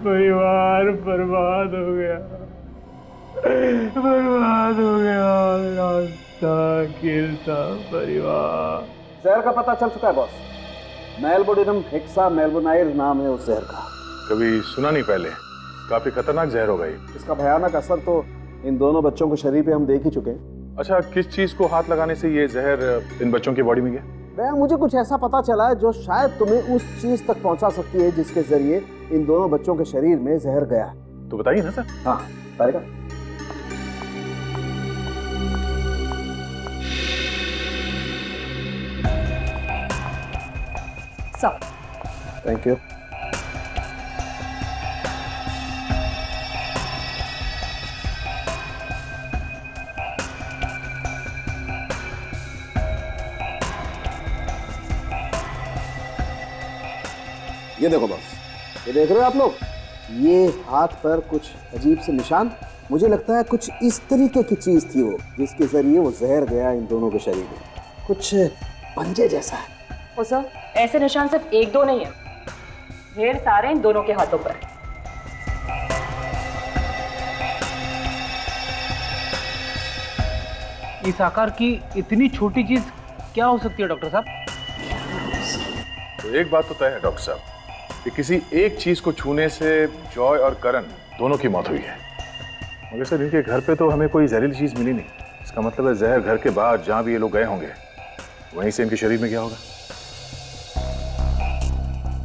Speaker 3: परिवार बर्बाद हो गया, बर्बाद हो गया गिरता परिवार।
Speaker 1: जहर का पता चल चुका है बॉस। मेलबोडिनम हेक्सा मेलबोनाइर नाम है उस जहर का।
Speaker 11: कभी सुना नहीं पहले, काफी खतरनाक जहर होगा ये।
Speaker 1: इसका भयानक असर तो इन दोनों बच्चों के शरीर पे हम देख ही चुके हैं।
Speaker 11: अच्छा, किस चीज को हाथ लगाने से ये जहर इन बच्चों की बॉडी में गया?
Speaker 1: दया, मुझे कुछ ऐसा पता चला है जो शायद तुम्हें उस चीज तक पहुंचा सकती है जिसके जरिए इन दोनों बच्चों के शरीर में जहर गया है।
Speaker 11: तो बताइए ना सर।
Speaker 1: हाँ बताएगा। Thank you. ये देखो बॉस, ये देख रहे हो आप लोग, ये हाथ पर कुछ अजीब से निशान। मुझे लगता है कुछ इस तरीके की चीज थी वो, जिसके जरिए वो जहर गया इन दोनों के शरीर में। कुछ पंजे जैसा है।
Speaker 10: ओ सर, ऐसे निशान सिर्फ 1-2 नहीं है, ढेर सारे इन दोनों के हाथों पर।
Speaker 14: इस आकार की इतनी छोटी चीज क्या हो सकती है डॉक्टर साहब?
Speaker 11: तो एक बात तो तय है डॉक्टर साहब कि किसी एक चीज को छूने से जॉय और करण दोनों की मौत हुई है। मगर सर इनके घर पे तो हमें कोई जहरीली चीज मिली नहीं। इसका मतलब है जहर घर के बाहर जहां भी ये लोग गए होंगे वहीं से इनके शरीर में गया होगा।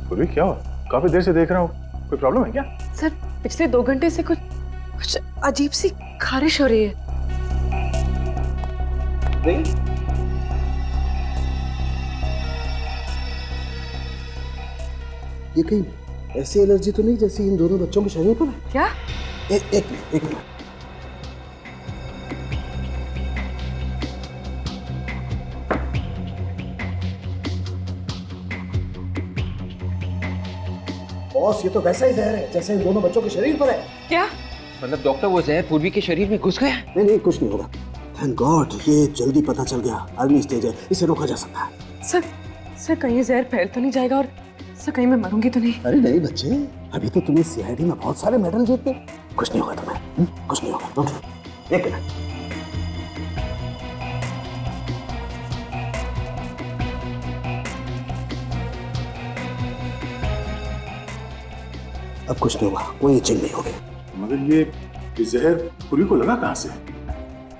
Speaker 11: पूर्वी क्या हुआ? काफी देर से देख रहा हूँ, कोई प्रॉब्लम है क्या?
Speaker 10: सर पिछले 2 घंटे से कुछ अजीब सी खारिश हो रही है।
Speaker 1: ये कहीं ऐसी एलर्जी तो नहीं जैसी इन दोनों बच्चों के शरीर पर है?
Speaker 5: क्या?
Speaker 1: एक मिनट। बॉस, ये तो वैसा ही जहर है जैसे इन दोनों बच्चों के शरीर पर है।
Speaker 5: क्या
Speaker 9: मतलब डॉक्टर वो जहर पूर्वी के शरीर में घुस गया?
Speaker 1: नहीं, कुछ नहीं होगा। थैंक गॉड, ये जल्दी पता चल गया। अर्ली स्टेज है, इसे रोका जा सकता है।
Speaker 5: सर कहीं ये जहर फैल तो नहीं जाएगा और सर कहीं मैं मरूंगी तो नहीं?
Speaker 1: अरे नहीं बच्चे, अभी तो तुम्हें सीआईडी में बहुत सारे मेडल जीते। कुछ नहीं होगा तुम्हें, कुछ नहीं होगा। ओके, एक मिनट। अब कुछ नहीं हुआ, कोई इचिंग नहीं होगी।
Speaker 11: मगर ये जहर पूर्वी को लगा कहाँ से?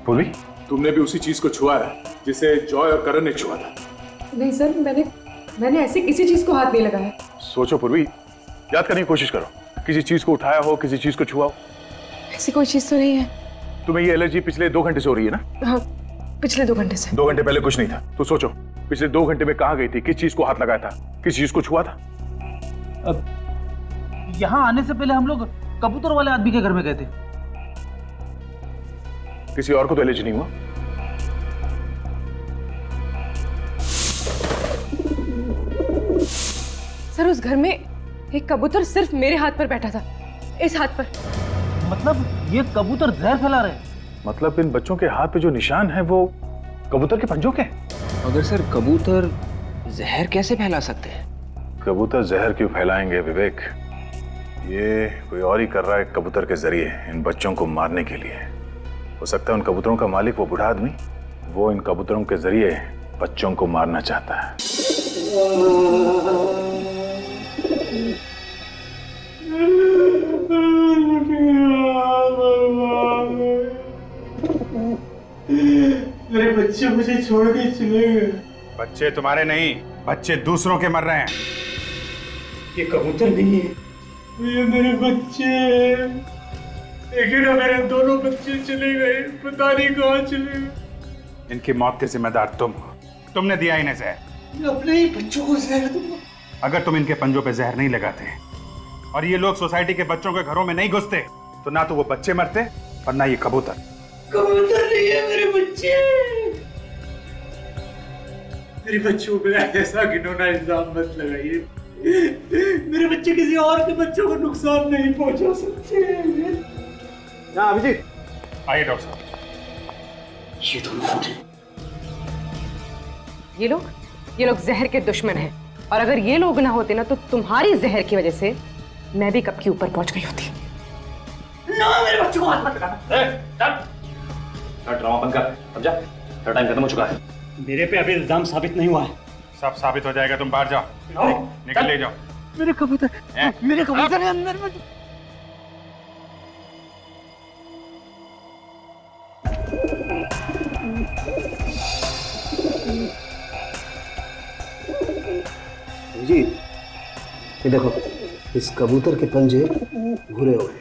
Speaker 11: पूर्वी, तुमने भी उसी चीज को छुआ है जिसे जॉय और करण ने छुआ था।
Speaker 10: नहीं सर, मैंने ऐसी किसी चीज को हाथ नहीं लगाया।
Speaker 11: सोचो पूर्वी, याद करने की कोशिश करो, किसी चीज को उठाया हो, किसी चीज को छुआ हो।
Speaker 5: ऐसी कोई चीज तो नहीं है।
Speaker 11: तुम्हें ये एलर्जी पिछले 2 घंटे से हो रही है ना?
Speaker 5: हाँ, पिछले 2 घंटे से।
Speaker 11: 2 घंटे पहले कुछ नहीं था। तो सोचो, पिछले 2 घंटे में कहाँ गई थी, किस चीज को हाथ लगाया था, किस चीज को छुआ था?
Speaker 15: अब यहाँ आने से पहले हम लोग कबूतर वाले आदमी के घर में गए थे।
Speaker 11: किसी और को तो एलर्जी नहीं हुआ?
Speaker 5: सर उस घर में एक कबूतर सिर्फ मेरे हाथ पर बैठा था, इस हाथ पर।
Speaker 15: मतलब ये कबूतर जहर फैला रहे हैं?
Speaker 11: मतलब इन बच्चों के हाथ पे जो निशान है वो कबूतर के पंजों के?
Speaker 9: मगर सर कबूतर जहर कैसे फैला सकते हैं?
Speaker 11: कबूतर जहर क्यों फैलाएंगे विवेक? ये कोई और ही कर रहा है कबूतर के जरिए इन बच्चों को मारने के लिए। हो सकता है उन कबूतरों का मालिक, वो बूढ़ा आदमी, वो इन कबूतरों के जरिए बच्चों को मारना चाहता है।
Speaker 3: मेरे बच्चे मुझे छोड़ के चले गए।
Speaker 16: बच्चे तुम्हारे नहीं, बच्चे दूसरों के मर रहे हैं।
Speaker 3: ये कबूतर नहीं है, ये मेरे बच्चे हैं। लेकिन मेरे दोनों बच्चे चले गए, पता नहीं कहाँ चले गए।
Speaker 16: इनकी मौत के जिम्मेदार तुम हो। तुमने दिया इन्हें जहर।
Speaker 3: अपने ही बच्चों को जहर दूंगा।
Speaker 16: अगर तुम इनके पंजों पे जहर नहीं लगाते और ये लोग सोसाइटी के बच्चों के घरों में नहीं घुसते तो ना तो वो बच्चे मरते और ना ये कबूतर।
Speaker 3: कबूतर नहीं है, मेरे बच्चे। मेरे बच्चों पे ऐसा घिनौना इल्जाम मत लगाइए। मेरे बच्चे किसी और के बच्चों को नुकसान नहीं पहुंचा सकते।
Speaker 16: हाँ अभिजीत, आइए डॉक्टर साहब।
Speaker 3: ये दोनों
Speaker 5: ये लोग जहर के दुश्मन हैं, और अगर ये लोग ना होते ना तो तुम्हारी जहर की वजह से मैं भी कब की ऊपर पहुंच गई होती।
Speaker 3: ना, मेरे बच्चों को हाथ मत लगाना।
Speaker 8: चल ड्रामा बंद कर, समझा? तेरा टाइम खत्म हो चुका है।
Speaker 3: मेरे पे अभी इल्जाम साबित नहीं हुआ है।
Speaker 16: सब साबित हो जाएगा, तुम बाहर जाओ। निकल ले जाओ।
Speaker 3: मेरे कबूतर है अंदर में।
Speaker 1: जी, ये देखो, इस कबूतर के पंजे भूरे हो गए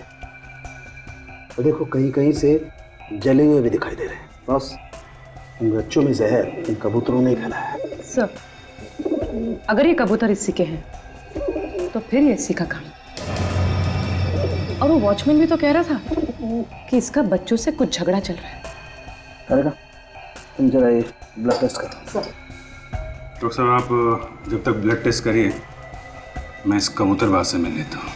Speaker 1: और देखो कहीं कहीं से जले हुए भी दिखाई दे रहे हैं। बस इन बच्चों में जहर इन कबूतरों ने फैलाया है।
Speaker 5: सर, अगर ये कबूतर इसी के हैं तो फिर ये इसी का काम। और वो वॉचमैन भी तो कह रहा था कि इसका बच्चों से कुछ झगड़ा चल रहा है।
Speaker 1: करेगा, तुम जरा ये ब्लड टेस्ट करो।
Speaker 16: डॉक्टर साहब, आप जब तक ब्लड टेस्ट करिए, मैं इस कबूतरबाज से मिल लेता हूँ।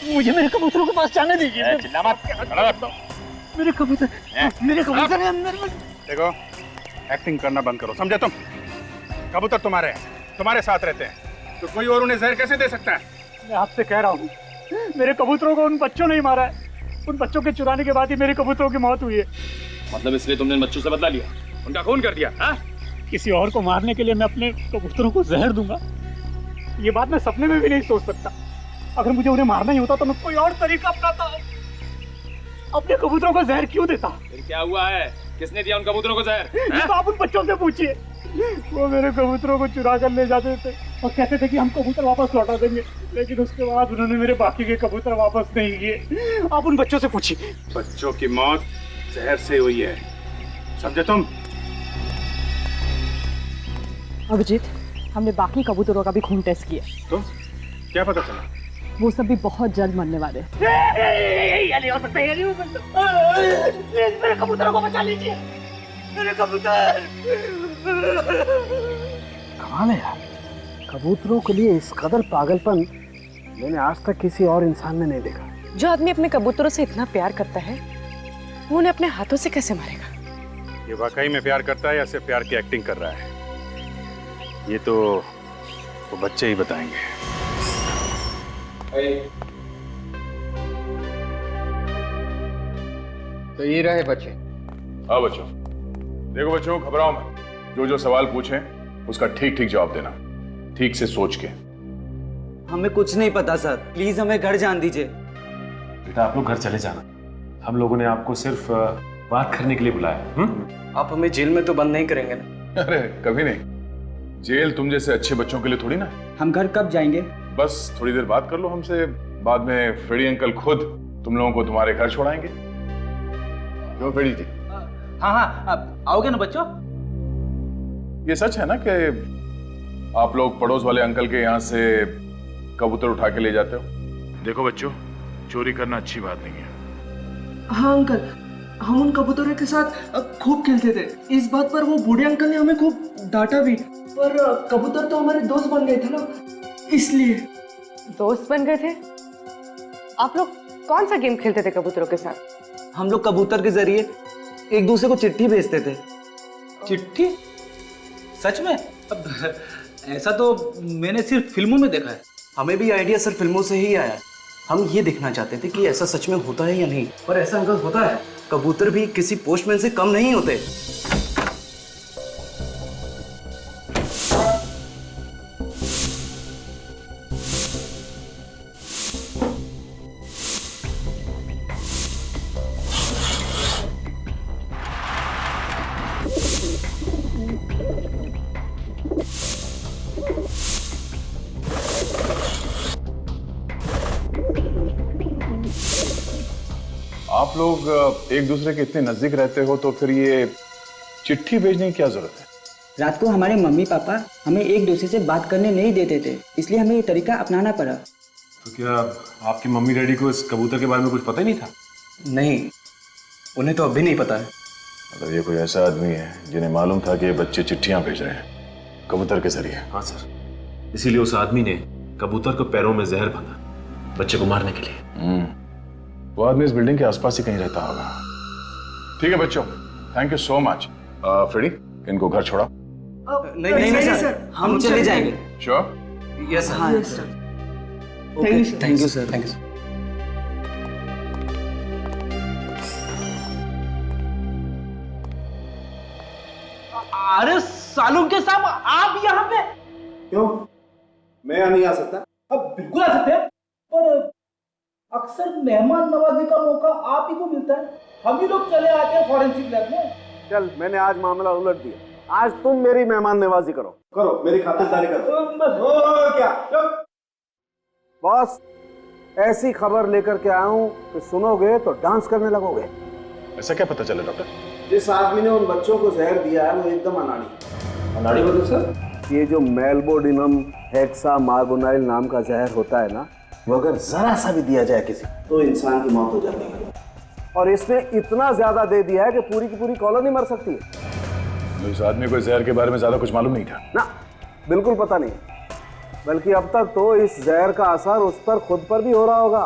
Speaker 3: मुझे मेरे कबूतरों के पास जाने दीजिए। चिल्ला मत। मेरे कबूतर है अंदर में।
Speaker 16: देखो, एक्टिंग करना बंद करो, समझे तुम? कबूतर तुम्हारे हैं, तुम्हारे साथ रहते हैं, तो कोई और उन्हें जहर कैसे दे सकता है?
Speaker 3: मैं आपसे कह रहा हूँ, मेरे कबूतरों को उन बच्चों ने ही मारा है। उन बच्चों के चुराने के बाद ही मेरे कबूतरों की मौत हुई है।
Speaker 8: मतलब इसलिए तुमने इन बच्चों से बदला लिया, उनका खून कर दिया? हाँ?
Speaker 3: किसी और को मारने के लिए मैं अपने कबूतरों को जहर दूंगा, ये बात मैं सपने में भी नहीं सोच सकता। अगर मुझे उन्हें मारना ही होता तो मैं कोई और तरीका अपनाता। अपने कबूतरों को जहर क्यों देता?
Speaker 8: फिर क्या हुआ है? किसने दिया उन कबूतरों को जहर?
Speaker 3: ये तो आप उन बच्चों से पूछिए। वो मेरे कबूतरों को चुरा कर ले जाते थे और कहते थे कि हम कबूतर वापस लौटा देंगे, लेकिन उसके बाद उन्होंने मेरे बाकी के कबूतर वापस नहीं किए। आप उन बच्चों से पूछिए।
Speaker 16: बच्चों की मौत जहर से हुई है, समझे तुम?
Speaker 10: अभिजीत, हमने बाकी कबूतरों का भी खून टेस्ट किया।
Speaker 16: तो क्या पता चला?
Speaker 10: वो सब भी बहुत जल्द मरने वाले।
Speaker 2: ये नहीं हो सकता, ये नहीं हो सकता। मेरे कबूतरों को बचा लीजिए, मेरे कबूतर।
Speaker 1: कमाल है यार, कबूतरों के लिए इस कदर पागलपन मैंने आज तक किसी और इंसान में नहीं देखा।
Speaker 10: जो आदमी अपने कबूतरों से इतना प्यार करता है, वो उन्हें अपने हाथों से कैसे मारेगा?
Speaker 16: ये वाकई में प्यार करता है या सिर्फ प्यार की एक्टिंग कर रहा है, ये तो वो बच्चे ही बताएंगे।
Speaker 9: तो ये रहे बच्चे।
Speaker 11: हाँ बच्चों, देखो बच्चों, घबराओ मत। जो जो सवाल पूछें उसका ठीक ठीक जवाब देना, ठीक से सोच के।
Speaker 13: हमें कुछ नहीं पता सर, प्लीज हमें घर जान दीजिए।
Speaker 8: बेटा आप लोग घर चले जाना, हम लोगों ने आपको सिर्फ बात करने के लिए बुलाया।
Speaker 13: आप हमें जेल में तो बंद नहीं करेंगे ना?
Speaker 11: अरे कभी नहीं, जेल तुम जैसे अच्छे बच्चों के लिए थोड़ी ना।
Speaker 13: हम घर कब जाएंगे?
Speaker 11: बस थोड़ी देर बात कर लो हमसे, बाद में फ्रेडी अंकल खुद तुम लोगों को तुम्हारे घर छोड़ाएंगे। क्यों फ्रेडी जी?
Speaker 15: हाँ हाँ, आओगे ना बच्चों?
Speaker 11: ये सच है ना कि आप लोग पड़ोस वाले अंकल के यहाँ से कबूतर उठा के ले जाते हो? देखो बच्चों, चोरी करना अच्छी बात नहीं है।
Speaker 12: हाँ अंकल, हम उन कबूतरों के साथ खूब खेलते थे। इस बात पर वो बूढ़े अंकल ने हमें खूब डांटा भी, पर कबूतर तो हमारे दोस्त बन गए थे ना, इसलिए।
Speaker 10: दोस्त बन गए थे? आप लोग कौन सा गेम खेलते थे कबूतरों के साथ?
Speaker 13: हम लोग कबूतर के जरिए एक दूसरे को चिट्ठी भेजते थे।
Speaker 15: चिट्ठी? सच में? अब ऐसा तो मैंने सिर्फ फिल्मों में देखा है।
Speaker 13: हमें भी आइडिया सर फिल्मों से ही आया। हम ये देखना चाहते थे कि ऐसा सच में होता है या नहीं। पर ऐसा अंकल होता है, कबूतर भी किसी पोस्टमैन से कम नहीं होते।
Speaker 11: आप लोग एक दूसरे के इतने नजदीक रहते हो तो फिर ये चिट्ठी भेजने की क्या जरूरत है?
Speaker 17: रात को हमारे मम्मी पापा हमें एक दूसरे से बात करने नहीं देते थे, इसलिए हमें ये तरीका अपनाना पड़ा।
Speaker 8: तो क्या आपकी मम्मी डैडी को इस कबूतर के बारे में कुछ पता ही नहीं था?
Speaker 13: नहीं, उन्हें तो अभी नहीं पता है।
Speaker 11: मतलब ये कोई ऐसा आदमी है जिन्हें मालूम था कि ये बच्चे चिट्ठियां भेज रहे हैं कबूतर के जरिए?
Speaker 8: हाँ सर, इसीलिए उस आदमी ने कबूतर को पैरों में जहर बांधा बच्चे को मारने के लिए।
Speaker 11: वो आदमी इस बिल्डिंग के आसपास ही कहीं रहता होगा। ठीक है बच्चों, thank you so much. Freddy, इनको घर छोड़ा।
Speaker 13: नहीं सर, हम चले जाएंगे।
Speaker 11: श्योर?
Speaker 13: यस हाँ sir. Thank you sir, thank you.
Speaker 15: अरे सालून के साहब, आप यहाँ पे?
Speaker 1: क्यों, मैं यहाँ नहीं आ सकता?
Speaker 15: अब बिल्कुल आ सकते हैं, पर अक्सर मेहमान नवाजी का मौका आप ही को मिलता है। हम ही लोग चले आते हैं फॉरेंसिक लैब में।
Speaker 1: चल, मैंने आज मामला उलट दिया। आज तुम मेरी मेहमान नवाजी करो, मेरी खातिरदारी करो। क्या बॉस, ऐसी खबर लेकर के आया हूं कि सुनोगे तो डांस करने लगोगे।
Speaker 11: ऐसा क्या पता चला डॉक्टर?
Speaker 1: जिस आदमी ने उन बच्चों को जहर दिया है वो एकदम अनाड़ी। अनाड़ी मतलब सर? ये जो मेलबोडिनम हेक्सा मार्बोनाइल नाम का जहर होता है ना, वो अगर जरा सा भी दिया जाए किसी तो इंसान की मौत हो जाती है। और इसने इतना ज्यादा दे दिया है कि पूरी की पूरी कॉलोनी मर सकती है।
Speaker 11: इस आदमी को जहर के बारे में ज्यादा कुछ मालूम नहीं था
Speaker 1: ना? बिल्कुल पता नहीं, बल्कि अब तक तो इस जहर का असर उस पर खुद पर भी हो रहा होगा।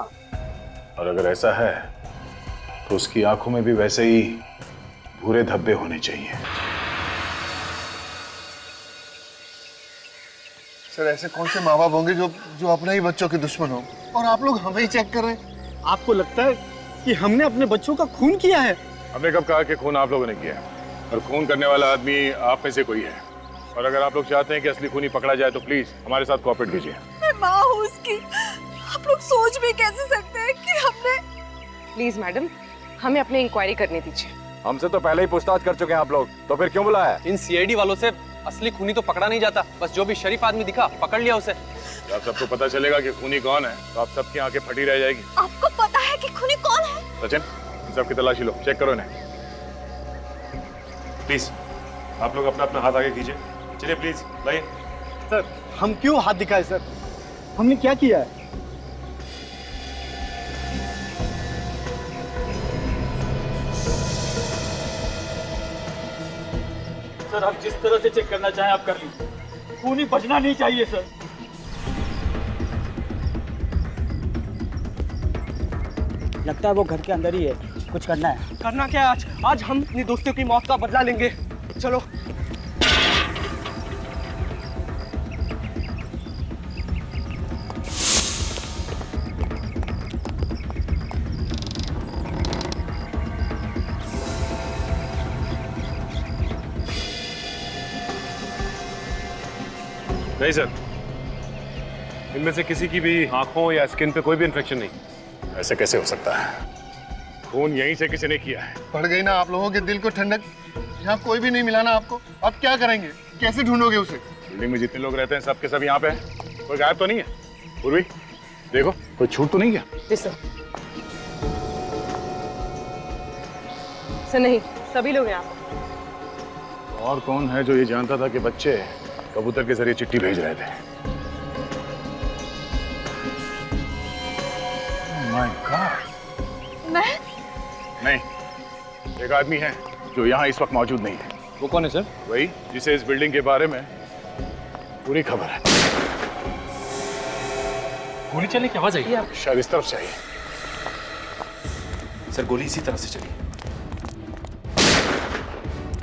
Speaker 11: और अगर ऐसा है तो उसकी आंखों में भी वैसे ही भूरे धब्बे होने चाहिए।
Speaker 4: सर, ऐसे कौन से माँ बाप होंगे जो अपने ही बच्चों के दुश्मन हो, और आप लोग हमें ही चेक कर रहे हैं?
Speaker 12: आपको लगता है कि हमने अपने बच्चों का खून किया है?
Speaker 11: हमने कब कहा कि खून आप लोगों ने किया है? और खून करने वाला आदमी आप में से कोई है। और अगर आप लोग चाहते हैं कि असली खूनी पकड़ा जाए तो प्लीज हमारे साथ कोऑपरेट कीजिए।
Speaker 5: मैं माँ हूँ उसकी, आप लोग सोच भी कैसे सकते हैं कि हमने।
Speaker 10: प्लीज मैडम, हमें अपनी इंक्वायरी करने दीजिए।
Speaker 6: हमसे तो पहले ही पूछताछ कर चुके हैं आप लोग, तो फिर क्यों बुलाया?
Speaker 9: इन सीआईडी वालों से असली खूनी तो पकड़ा नहीं जाता, बस जो भी शरीफ आदमी दिखा पकड़ लिया उसे।
Speaker 11: जब सबको पता चलेगा कि खूनी कौन है तो आप सबकी आंखें फटी रह जाएगी।
Speaker 5: आपको पता है कि खूनी कौन है?
Speaker 11: सचिन, इन सबकी तलाशी लो, चेक करो इन्हें।
Speaker 8: प्लीज आप लोग अपना अपना हाथ आगे कीजिए।
Speaker 11: चलिए प्लीज लाइए।
Speaker 12: सर हम क्यों हाथ दिखाए सर? हमने क्या किया है?
Speaker 15: सर आप जिस तरह से चेक करना चाहें आप कर लीजिए, खूनी बचना नहीं चाहिए सर।
Speaker 17: लगता है वो घर के अंदर ही है, कुछ करना है।
Speaker 12: करना क्या है? आज हम अपनी दोस्तों की मौत का बदला लेंगे। चलो।
Speaker 11: नहीं सर, इनमें से किसी की भी आंखों या स्किन पे कोई भी इन्फेक्शन नहीं। ऐसे कैसे हो सकता है? खून यहीं से किसी ने किया है।
Speaker 4: पड़ गई ना आप लोगों के दिल को ठंडक। यहाँ कोई भी नहीं मिला ना आपको? अब क्या करेंगे? कैसे ढूंढोगे उसे?
Speaker 11: बिल्डिंग में जितने लोग रहते हैं सबके सब यहाँ पे हैं। कोई गायब तो नहीं है? पूर्वी देखो, कोई छूट तो नहीं गया?
Speaker 10: जी सर। सर नहीं, सभी लोग यहाँ पर।
Speaker 11: और कौन है जो ये जानता था कि बच्चे कबूतर के जरिए चिट्ठी भेज रहे थे? My God.
Speaker 5: मैं?
Speaker 11: नहीं, एक आदमी है जो यहाँ इस वक्त मौजूद नहीं है।
Speaker 14: वो कौन है सर?
Speaker 11: वही जिसे इस बिल्डिंग के बारे में पूरी खबर है।
Speaker 14: गोली चलने की आवाज आई।
Speaker 11: शायद इस तरफ से आई।
Speaker 8: सर गोली इसी तरफ से चली।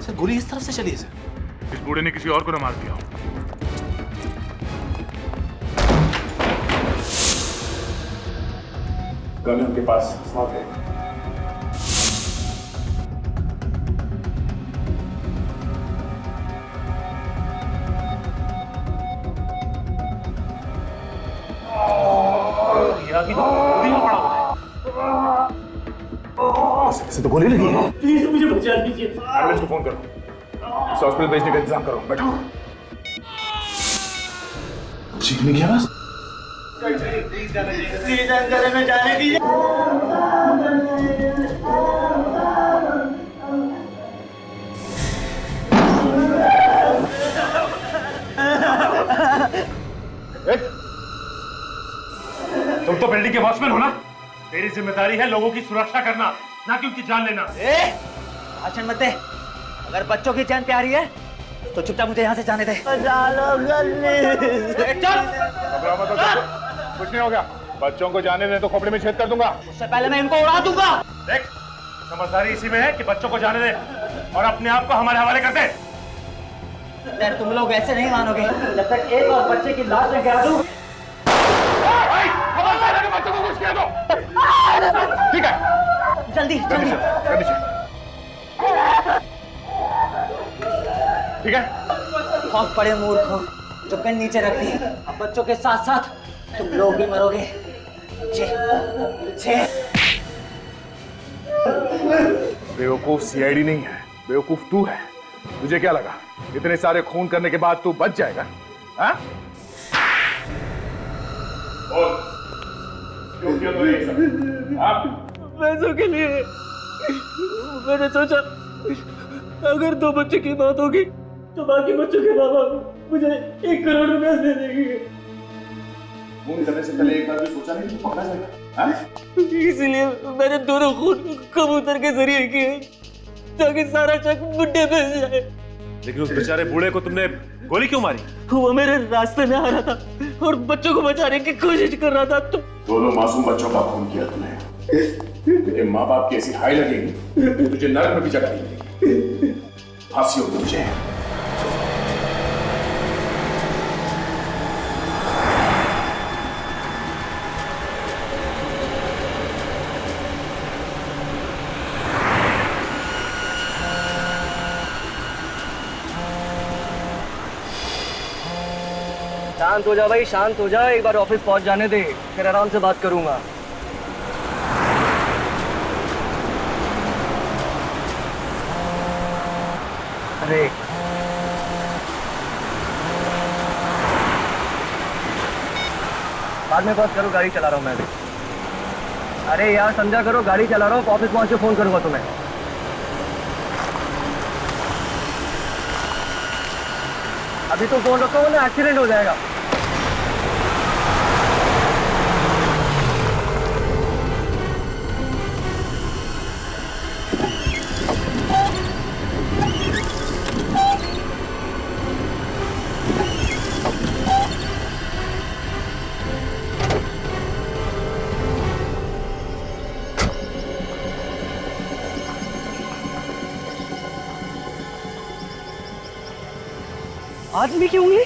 Speaker 8: सर गोली इस तरफ से चली है सर।
Speaker 11: इस बूढ़े ने किसी और को न मार दिया हो। गन उनके पास साथ है। इसे तो गोली लगी है।
Speaker 15: प्लीज मुझे बचा दीजिए।
Speaker 11: एम्बुलेंस को फोन करो, इसे हॉस्पिटल भेजने का इंतजाम करो। बैठो। चीखने की आवाज?
Speaker 15: जंगल में जाने दीजिए।
Speaker 16: तुम तो बिल्डिंग के वॉचमैन हो ना? तेरी जिम्मेदारी है लोगों की सुरक्षा करना, ना कि उनकी जान लेना।
Speaker 17: भाषण मत दे। अगर बच्चों की जान प्यारी है तो चुपचाप मुझे यहाँ से जाने दे।
Speaker 11: कुछ नहीं हो गया। बच्चों को जाने दे तो खोपड़ी में छेद कर दूंगा।
Speaker 17: उससे पहले मैं इनको उड़ा दूंगा।
Speaker 16: देख, समझदारी इसी में है कि बच्चों को जाने दे और अपने आप को हमारे हवाले कर दे।
Speaker 17: यार तुम लोग ऐसे नहीं मानोगे जब तक एक और बच्चे की लाश में गिरा दूं।
Speaker 11: बच्चों को कुछ किया दो। ठीक है,
Speaker 17: जल्दी जल्दी।
Speaker 11: ठीक है।
Speaker 17: बहुत बड़े मूर्ख हो जो पेन नीचे रख दी। अब बच्चों के साथ साथ तुम लोग भी मरोगे।
Speaker 11: बेवकूफ सीआईडी नहीं है, बेवकूफ तू है। तुझे क्या लगा इतने सारे खून करने के बाद तू बच जाएगा? हाँ? क्यों किया तूने ये सब? हाँ?
Speaker 12: पैसों के लिए। मैंने सोचा अगर 2 बच्चों की मौत होगी तो बाकी बच्चों के माँ बाप मुझे 1 करोड़ रुपया दे देंगे।
Speaker 11: खून करने से पहले एक बार भी सोचा नहीं कि पकड़ा जाएगा? हाँ?
Speaker 12: इसलिए मैंने दोनों खून कबूतर के जरिए किए ताकि सारा शक मुझे मिल जाए।
Speaker 8: लेकिन उस बेचारे बूढ़े को तुमने गोली क्यों मारी?
Speaker 12: वो मेरे रास्ते में आ रहा था और बच्चों को बचाने की कोशिश कर रहा था।
Speaker 11: दोनों मासूम बच्चों का खून किया तूने। तुझे माँ बाप की ऐसी हाई लगेगी, तुझे नरक में भी जगह नहीं मिलेगी। फांसी होगी तुझे।
Speaker 17: शांत हो जा भाई, शांत हो जा। एक बार ऑफिस पहुंच जाने दे, फिर आराम से बात करूंगा। अरे बाद में बात करो, गाड़ी चला रहा हूँ मैं अभी। अरे यार समझा करो, गाड़ी चला रहा हूँ। ऑफिस पहुंच के फोन करूंगा तुम्हें।
Speaker 12: अभी तो फोन रखो ना, एक्सीडेंट हो जाएगा। आदमी की उंगली?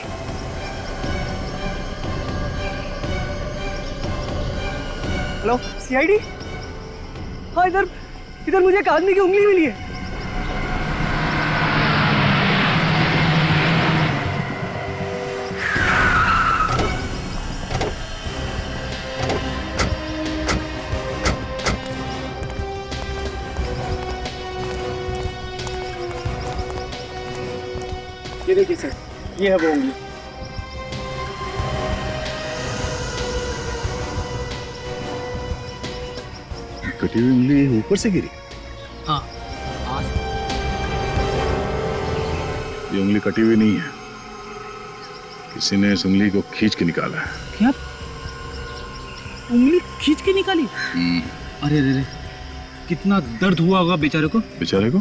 Speaker 12: Hello CID? हाँ, इधर इधर मुझे एक आदमी की उंगली मिली है। ये देखिए सर, ये है वो उंगली।
Speaker 11: कटी हुई उंगली ऊपर से गिरी?
Speaker 12: हाँ।
Speaker 11: ये उंगली कटी हुई नहीं है, किसी ने इस उंगली को खींच के निकाला है।
Speaker 12: क्या? उंगली खींच के निकाली? अरे अरे, कितना दर्द हुआ होगा बेचारे को।
Speaker 11: बेचारे को?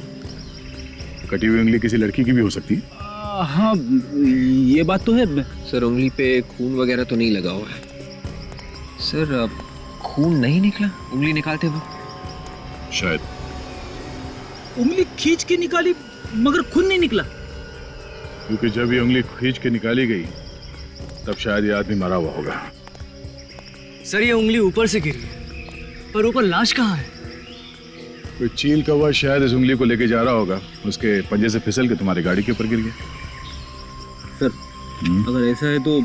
Speaker 11: कटी हुई उंगली किसी लड़की की भी हो सकती है।
Speaker 12: हाँ, ये बात तो है।
Speaker 9: सर उंगली पे खून वगैरह तो नहीं लगा हुआ है। सर खून नहीं निकला उंगली निकालते वक्त?
Speaker 11: शायद।
Speaker 12: उंगली खींच के निकाली मगर खून नहीं निकला?
Speaker 11: क्योंकि जब ये उंगली खींच के निकाली गई तब शायद ये आदमी मरा हुआ होगा।
Speaker 12: सर ये उंगली ऊपर से गिरी है, पर ऊपर लाश कहाँ है?
Speaker 11: कोई चील कौवा शायद इस उंगली को लेके जा रहा होगा, उसके पंजे से फिसल के तुम्हारी गाड़ी के ऊपर गिर गया।
Speaker 12: सर अगर ऐसा है तो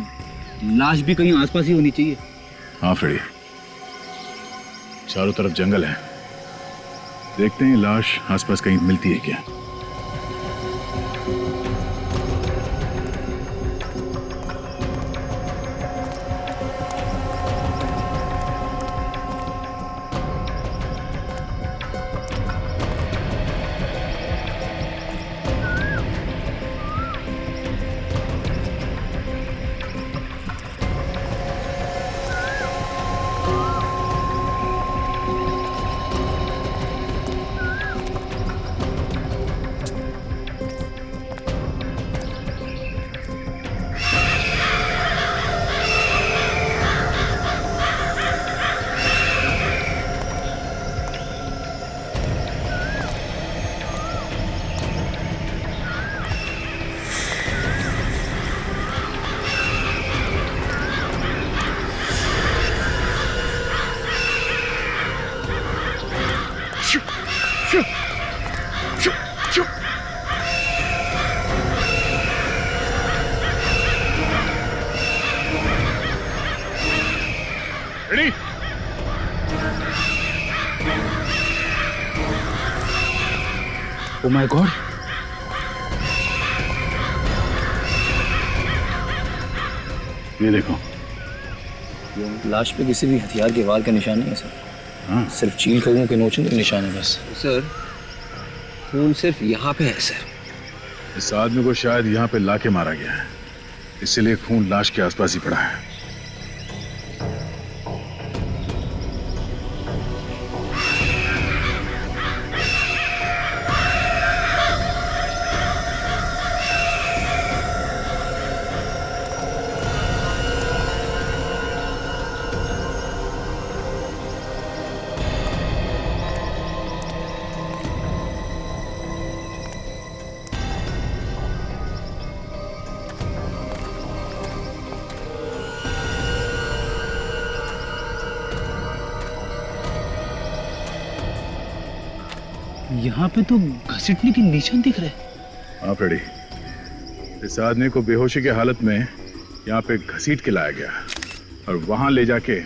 Speaker 12: लाश भी कहीं आसपास ही होनी चाहिए।
Speaker 11: हाँ फ्रेडी, चारों तरफ जंगल है, देखते हैं लाश आसपास कहीं मिलती है क्या। रेडी?
Speaker 12: ओ माय गॉड,
Speaker 11: ये देखो।
Speaker 12: लाश पे किसी भी हथियार के वार का निशान नहीं है सर।
Speaker 11: हाँ?
Speaker 12: सिर्फ चील कौवों के नोचने के निशान है बस।
Speaker 9: सर खून सिर्फ यहाँ पे है सर।
Speaker 11: इस आदमी को शायद यहाँ पे लाके मारा गया है, इसीलिए खून लाश के आसपास ही पड़ा है।
Speaker 12: यहाँ पे तो घसीटने के निशान दिख रहे हैं।
Speaker 11: हाँ फ्रेडी, इस आदमी को बेहोशी की हालत में यहाँ पे घसीट के लाया गया और वहां ले जाके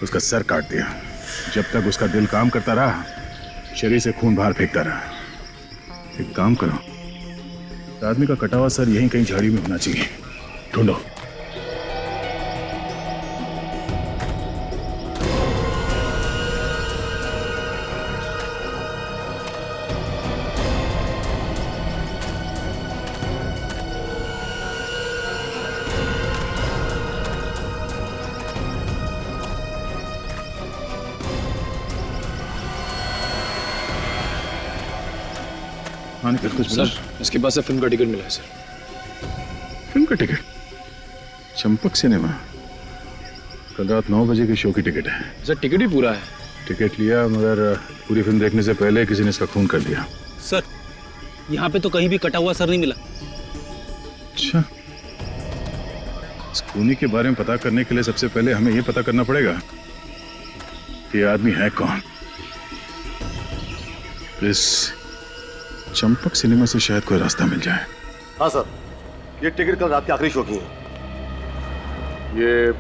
Speaker 11: उसका सर काट दिया। जब तक उसका दिल काम करता रहा, शरीर से खून बाहर फेंकता रहा। एक काम करो, इस आदमी का कटा हुआ सर यहीं कहीं झाड़ी में होना चाहिए, ढूंढो। हाँ निखिल कुछ बोला?
Speaker 18: सर इसके पास से फिल्म का टिकट मिला है सर।
Speaker 11: फिल्म का टिकट? चंपक सिनेमा? कल रात 9 बजे के शो की टिकट है।
Speaker 18: सर टिकट ही पूरा है।
Speaker 11: टिकट लिया मगर पूरी फिल्म देखने से पहले किसी ने इसका खून कर दिया।
Speaker 12: सर यहाँ पे तो कहीं भी कटा हुआ सर नहीं मिला।
Speaker 11: अच्छा, इस खूनी के बारे में पता करने के लिए सबसे पहले हमें यह पता करना पड़ेगा कि ये आदमी है कौन। इस चंपक सिनेमा से शायद कोई रास्ता मिल जाए।
Speaker 4: हाँ सर, ये टिकट कल रात की आखिरी शो की है।
Speaker 11: ये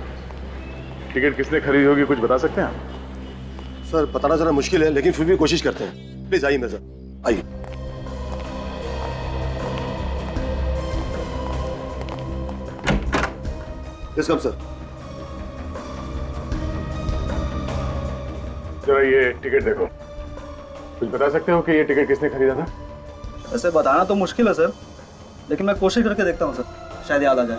Speaker 11: टिकट किसने खरीदी होगी कुछ बता सकते हैं आप?
Speaker 4: सर बताना जरा मुश्किल है, लेकिन फिर भी कोशिश करते हैं। प्लीज आइए मिर्जा, आइए। Yes come sir.
Speaker 11: जरा ये टिकट देखो, कुछ बता सकते हो कि ये टिकट किसने खरीदा था?
Speaker 19: ऐसे बताना तो मुश्किल है सर, लेकिन मैं कोशिश करके देखता हूँ सर, शायद याद आ जाए।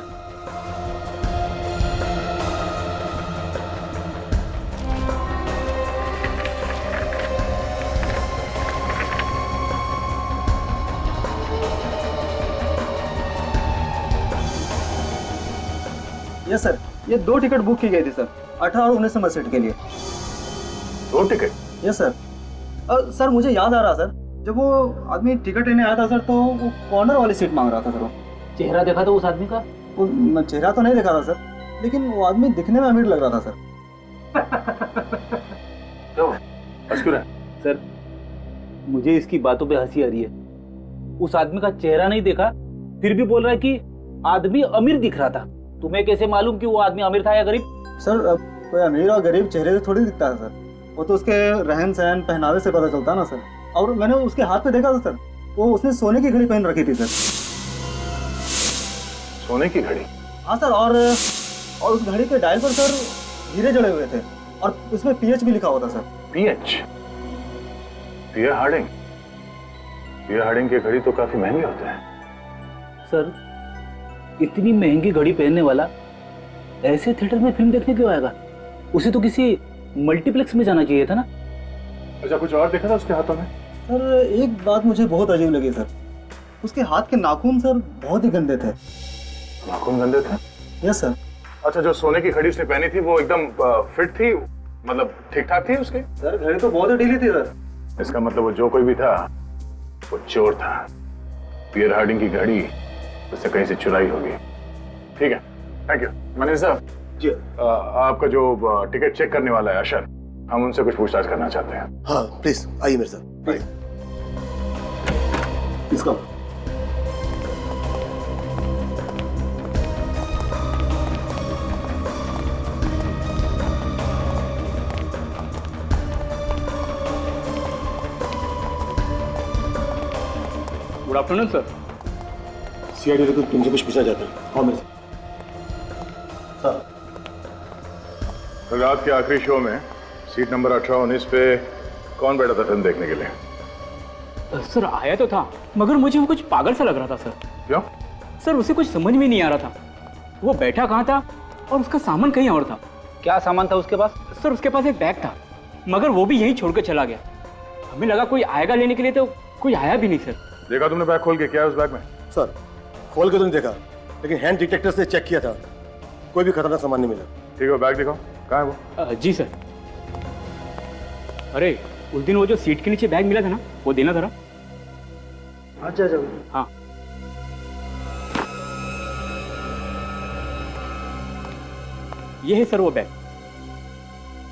Speaker 19: यस सर, ये 2 टिकट बुक की गई थी सर, 18 और 19 नंबर सीट के लिए।
Speaker 11: 2 टिकट?
Speaker 19: Yes sir. सर मुझे याद आ रहा सर, जब वो आदमी टिकट लेने आया था सर, तो वो कॉर्नर वाली सीट मांग रहा था सर। वो
Speaker 15: चेहरा देखा था उस आदमी का?
Speaker 19: वो चेहरा तो नहीं देखा था सर, लेकिन वो आदमी दिखने में अमीर लग रहा था सर।
Speaker 15: सर मुझे इसकी बातों पे हंसी आ रही है। उस आदमी का चेहरा नहीं देखा, फिर भी बोल रहा है कि आदमी अमीर दिख रहा था। तुम्हें कैसे मालूम कि वो आदमी अमीर था या गरीब?
Speaker 19: सर कोई अमीर और गरीब चेहरे से थोड़ी दिखता है सर, वो तो उसके रहन सहन पहनावे से पता चलता है ना सर। और मैंने उसके हाथ पे देखा था सर, वो उसने सोने की घड़ी पहन रखी थी सर।
Speaker 11: सोने की घड़ी?
Speaker 19: हाँ सर, और उस घड़ी के डायल पर सर हीरे जड़े हुए थे, और उसमें PH भी लिखा हुआ था सर।
Speaker 11: PH? पियर हार्डिंग? पियर हार्डिंग की घड़ी तो काफी महंगे होते हैं।
Speaker 15: सर इतनी महंगी घड़ी पहनने वाला ऐसे थिएटर में फिल्म देखने क्यों आएगा? उसे तो किसी मल्टीप्लेक्स में जाना चाहिए था ना।
Speaker 11: अच्छा, कुछ और देखा था उसके हाथों में?
Speaker 19: सर एक बात मुझे बहुत अजीब लगी सर, उसके हाथ के नाखून सर बहुत ही गंदे थे।
Speaker 11: नाखून गंदे थे?
Speaker 19: Yes sir.
Speaker 11: अच्छा, जो सोने की घड़ी उसने पहनी थी वो एकदम फिट थी, मतलब ठीक ठाक थी उसके?
Speaker 19: सर घड़ी तो बहुत ही ढीली थी सर।
Speaker 11: इसका मतलब वो जो कोई भी था वो चोर था। पियर हार्डिंग की घड़ी उससे कहीं से चुराई होगी। ठीक है, थैंक यू। मैनेजर साहब जी, आपका जो टिकट चेक करने वाला है अशर, हम उनसे कुछ पूछताछ करना चाहते हैं।
Speaker 4: हाँ प्लीज आइए मेरे साथ। इसका
Speaker 3: गुड आफ्टरनून सर।
Speaker 4: CID को तुमसे कुछ पूछना चाहते हैं। हाँ मेरे साथ।
Speaker 11: रात के आखिरी शो में सीट नंबर 18-19 पे कौन बैठा था फिल्म देखने के लिए?
Speaker 3: सर आया तो था, मगर मुझे वो कुछ पागल सा लग रहा था सर।
Speaker 11: क्यों?
Speaker 3: सर उसे कुछ समझ में नहीं आ रहा था, वो बैठा कहाँ था और उसका सामान कहीं और था।
Speaker 15: क्या सामान था उसके पास?
Speaker 3: सर उसके पास एक बैग था, मगर वो भी यहीं छोड़ कर चला गया। हमें लगा कोई आएगा लेने के लिए, तो कोई आया भी नहीं सर।
Speaker 11: देखा तुमने बैग खोल के? क्या है उस बैग में?
Speaker 4: सर खोल के तो नहीं देखा, लेकिन हैंड डिटेक्टर से चेक किया था, कोई भी खतरनाक सामान नहीं मिला।
Speaker 11: ठीक है, बैग दिखाओ, कहाँ है वो?
Speaker 3: जी सर। अरे उस दिन वो जो सीट के नीचे बैग मिला था ना, वो देना था ना।
Speaker 19: अच्छा अच्छा।
Speaker 3: हाँ ये है सर वो बैग।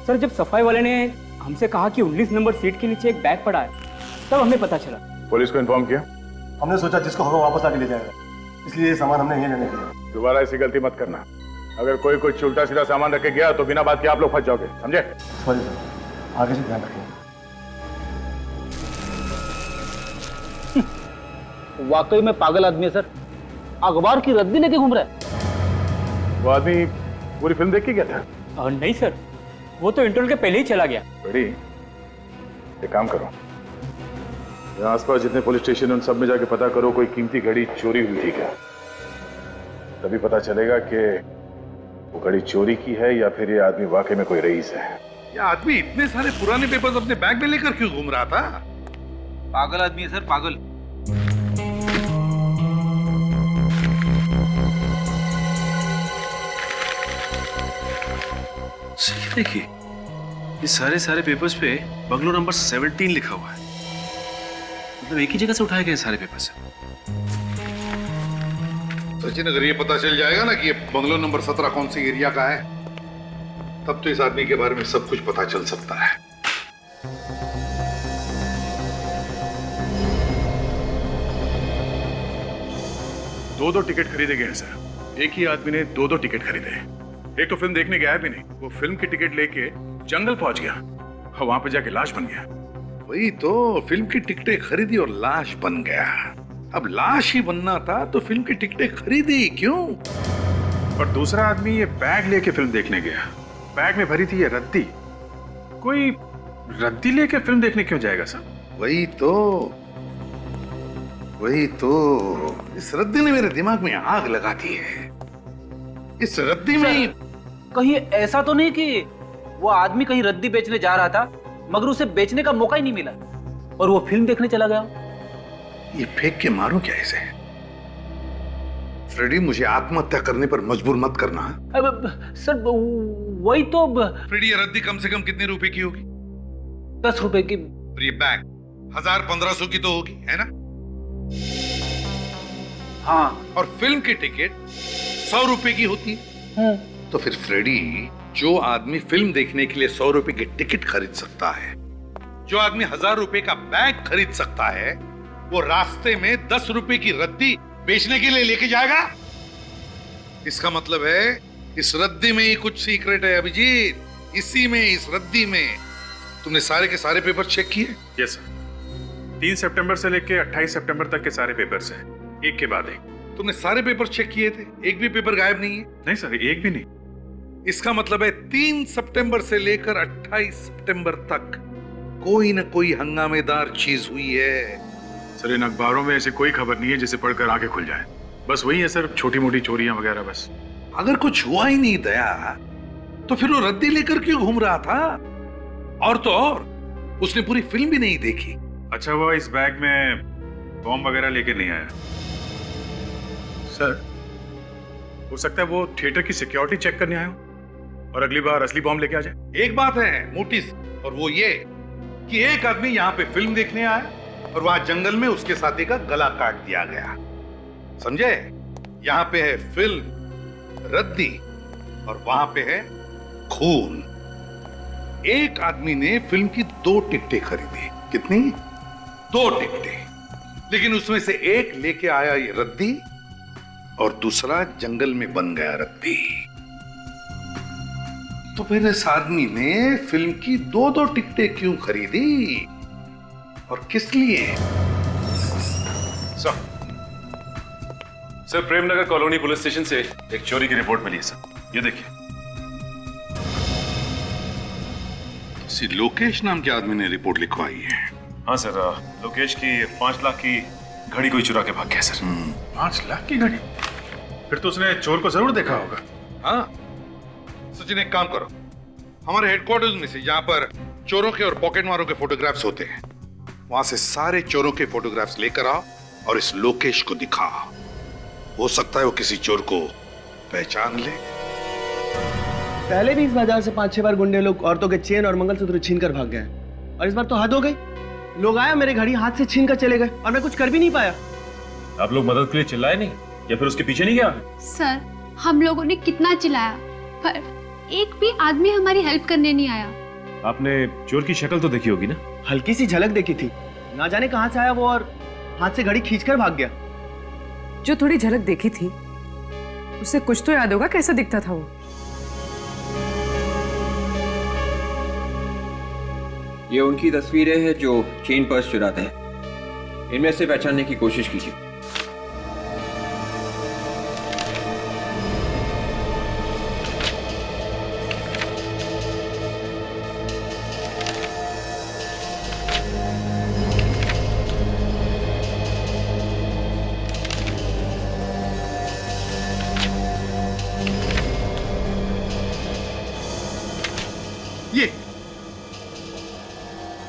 Speaker 3: सर जब सफाई वाले ने हमसे कहा कि 19 नंबर सीट के नीचे एक बैग पड़ा है, तब हमें पता चला।
Speaker 11: पुलिस को इन्फॉर्म किया?
Speaker 4: हमने सोचा जिसको हमें वापस आके ले जाएगा, इसलिए ये सामान हमने यहीं लेने दिया।
Speaker 11: दोबारा ऐसी गलती मत करना। अगर कोई कुछ उल्टा सीधा सामान रख के गया तो बिना बात के आप लोग फंस जाओगे, समझे?
Speaker 4: सॉरी सर, आगे से ध्यान रखिए।
Speaker 15: वाकई में पागल आदमी है सर, अखबार की रद्दी लेके घूम रहा है।
Speaker 11: वो आदमी पूरी फिल्म देख के गया था?
Speaker 3: नहीं सर, वो तो इंटरवल के पहले ही चला गया।
Speaker 11: बड़ी एक काम करो, यहाँ आसपास जितने पुलिस स्टेशन उन सब में जाके पता करो कोई कीमती घड़ी चोरी हुई थी क्या। तभी पता चलेगा कि वो घड़ी चोरी की है या फिर ये आदमी वाकई में कोई रईस है।
Speaker 16: ये आदमी इतने सारे पुराने पेपर्स अपने बैग में लेकर क्यों घूम रहा था?
Speaker 15: पागल आदमी है सर, पागल।
Speaker 8: सर देखिए, ये सारे पेपर्स पे बंगलो नंबर 17 लिखा हुआ है। मतलब एक ही जगह से उठाए गए सारे पेपर्स।
Speaker 11: सचिन, अगर ये पता चल जाएगा ना कि ये बंगलो नंबर 17 कौन सी एरिया का है, तब तो इस आदमी के बारे में सब कुछ पता चल सकता है। दो टिकट खरीदे गए हैं सर। एक ही आदमी ने दो टिकट खरीदे हैं। एक तो फिल्म देखने गया भी नहीं, वो फिल्म की टिकट लेके जंगल पहुंच गया और वहां पे जाके लाश बन गया। वही तो, फिल्म की टिकटें खरीदी और लाश बन गया। अब लाश ही बनना था तो फिल्म की टिकटें खरीदी क्यों?
Speaker 16: और दूसरा आदमी ये बैग लेके फिल्म देखने गया। बैग में भरी थी ये रद्दी। कोई रद्दी लेके फिल्म देखने क्यों जाएगा सर?
Speaker 11: वही तो इस रद्दी ने मेरे दिमाग में आग लगा दी है। इस रद्दी में
Speaker 15: कहीं ऐसा तो नहीं कि वो आदमी कहीं रद्दी बेचने जा रहा था मगर उसे बेचने का मौका ही नहीं मिला और वो फिल्म देखने चला गया?
Speaker 11: ये फेंक के मारूं क्या इसे? फ्रेडी, मुझे आत्महत्या करने पर मजबूर मत करना।
Speaker 15: सर वही तो।
Speaker 11: फ्रेडी, ये रद्दी कम से कम कितने रुपए की होगी?
Speaker 15: 10 रुपए की।
Speaker 11: और ये बैग 1000-1500 की तो होगी, है ना?
Speaker 15: हाँ।
Speaker 11: और फिल्म की टिकट 100 रुपए की होती है। तो फिर फ्रेडी, जो आदमी फिल्म देखने के लिए 100 रुपए की टिकट खरीद सकता है, जो आदमी 1000 रुपए का बैग खरीद सकता है, वो रास्ते में 10 रुपए की रद्दी बेचने के लिए लेके जाएगा? इसका मतलब है इस रद्दी में ही कुछ सीक्रेट है अभिजीत। इसी में, इस रद्दी में। तुमने सारे के सारे पेपर चेक किए?
Speaker 16: Yes sir. 3 सितंबर से लेके 28 सितंबर तक के सारे पेपर्स हैं, एक के बाद एक।
Speaker 11: तुमने सारे पेपर चेक किए थे? एक भी पेपर गायब नहीं है?
Speaker 16: नहीं सर, एक भी नहीं।
Speaker 11: इसका मतलब है 3 सितंबर से लेकर 28 सितंबर तक कोई ना कोई हंगामेदार चीज हुई है।
Speaker 16: सर, इन अखबारों में ऐसी कोई खबर नहीं है जिसे पढ़कर आंखें खुल जाए। बस वही है सर, छोटी मोटी चोरियां वगैरह बस।
Speaker 11: अगर कुछ हुआ ही नहीं दया, तो फिर वो रद्दी लेकर क्यों घूम रहा था? और तो और, उसने पूरी फिल्म भी नहीं देखी।
Speaker 16: अच्छा हुआ इस बैग में बॉम्ब वगैरह लेके नहीं आया। सर, हो सकता है वो थिएटर की सिक्योरिटी चेक करने आया हो और अगली बार असली बॉम्ब लेके आ जाए।
Speaker 11: एक बात है मोटी, और वो ये कि एक आदमी यहाँ पे फिल्म देखने आया और वहां जंगल में उसके साथी का गला काट दिया गया। समझे? यहाँ पे है फिल्म, रद्दी, और वहां पे है खून। एक आदमी ने फिल्म की 2 टिकटें खरीदी। कितनी? 2 टिकटें। लेकिन उसमें से एक लेके आया ये रद्दी और दूसरा जंगल में बन गया रद्दी। तो फिर इस आदमी ने फिल्म की 2 टिकटें क्यों खरीदी और किस लिए?
Speaker 8: Sir, Premnagar colony police station से एक चोरी की रिपोर्ट मिली है सर। ये देखिए।
Speaker 11: किसी लोकेश नाम के आदमी ने रिपोर्ट लिखवाई है।
Speaker 8: हाँ सर, लोकेश की 5 लाख की घड़ी कोई चुरा के भाग गया सर।
Speaker 16: 5 लाख की घड़ी? फिर तो उसने चोर को जरूर देखा होगा।
Speaker 11: हाँ सचिन, एक काम करो, हमारे हेडक्वार्टर्स में से जहां पर चोरों के और पॉकेटमारों के फोटोग्राफ्स होते हैं, वहां से सारे चोरों के फोटोग्राफ्स लेकर आओ और इस लोकेश को दिखाओ। हो सकता है वो किसी चोर को पहचान ले।
Speaker 12: पहले भी इस बाजार से 5-6 बार गुंडे लोग औरतों के चेन और मंगलसूत्र छीन कर भाग गए, और इस बार तो हद हो गई। लोग आया, मेरे घड़ी हाथ से छीन कर चले गए और मैं कुछ कर भी नहीं पाया।
Speaker 8: आप लोग मदद के लिए चिल्लाए नहीं या फिर उसके पीछे नहीं गया?
Speaker 20: सर, हम लोगों ने कितना चिल्लाया पर एक भी आदमी हमारी हेल्प करने नहीं आया।
Speaker 8: आपने चोर की शक्ल तो देखी होगी ना?
Speaker 12: हल्की सी झलक देखी थी, ना जाने कहां से आया वो और हाथ से घड़ी खींचकर भाग गया।
Speaker 10: जो थोड़ी झलक देखी थी उससे कुछ तो याद होगा, कैसा दिखता था वो?
Speaker 9: ये उनकी तस्वीरें हैं जो चेन पर्स चुराते हैं। इनमें से पहचानने की कोशिश कीजिए।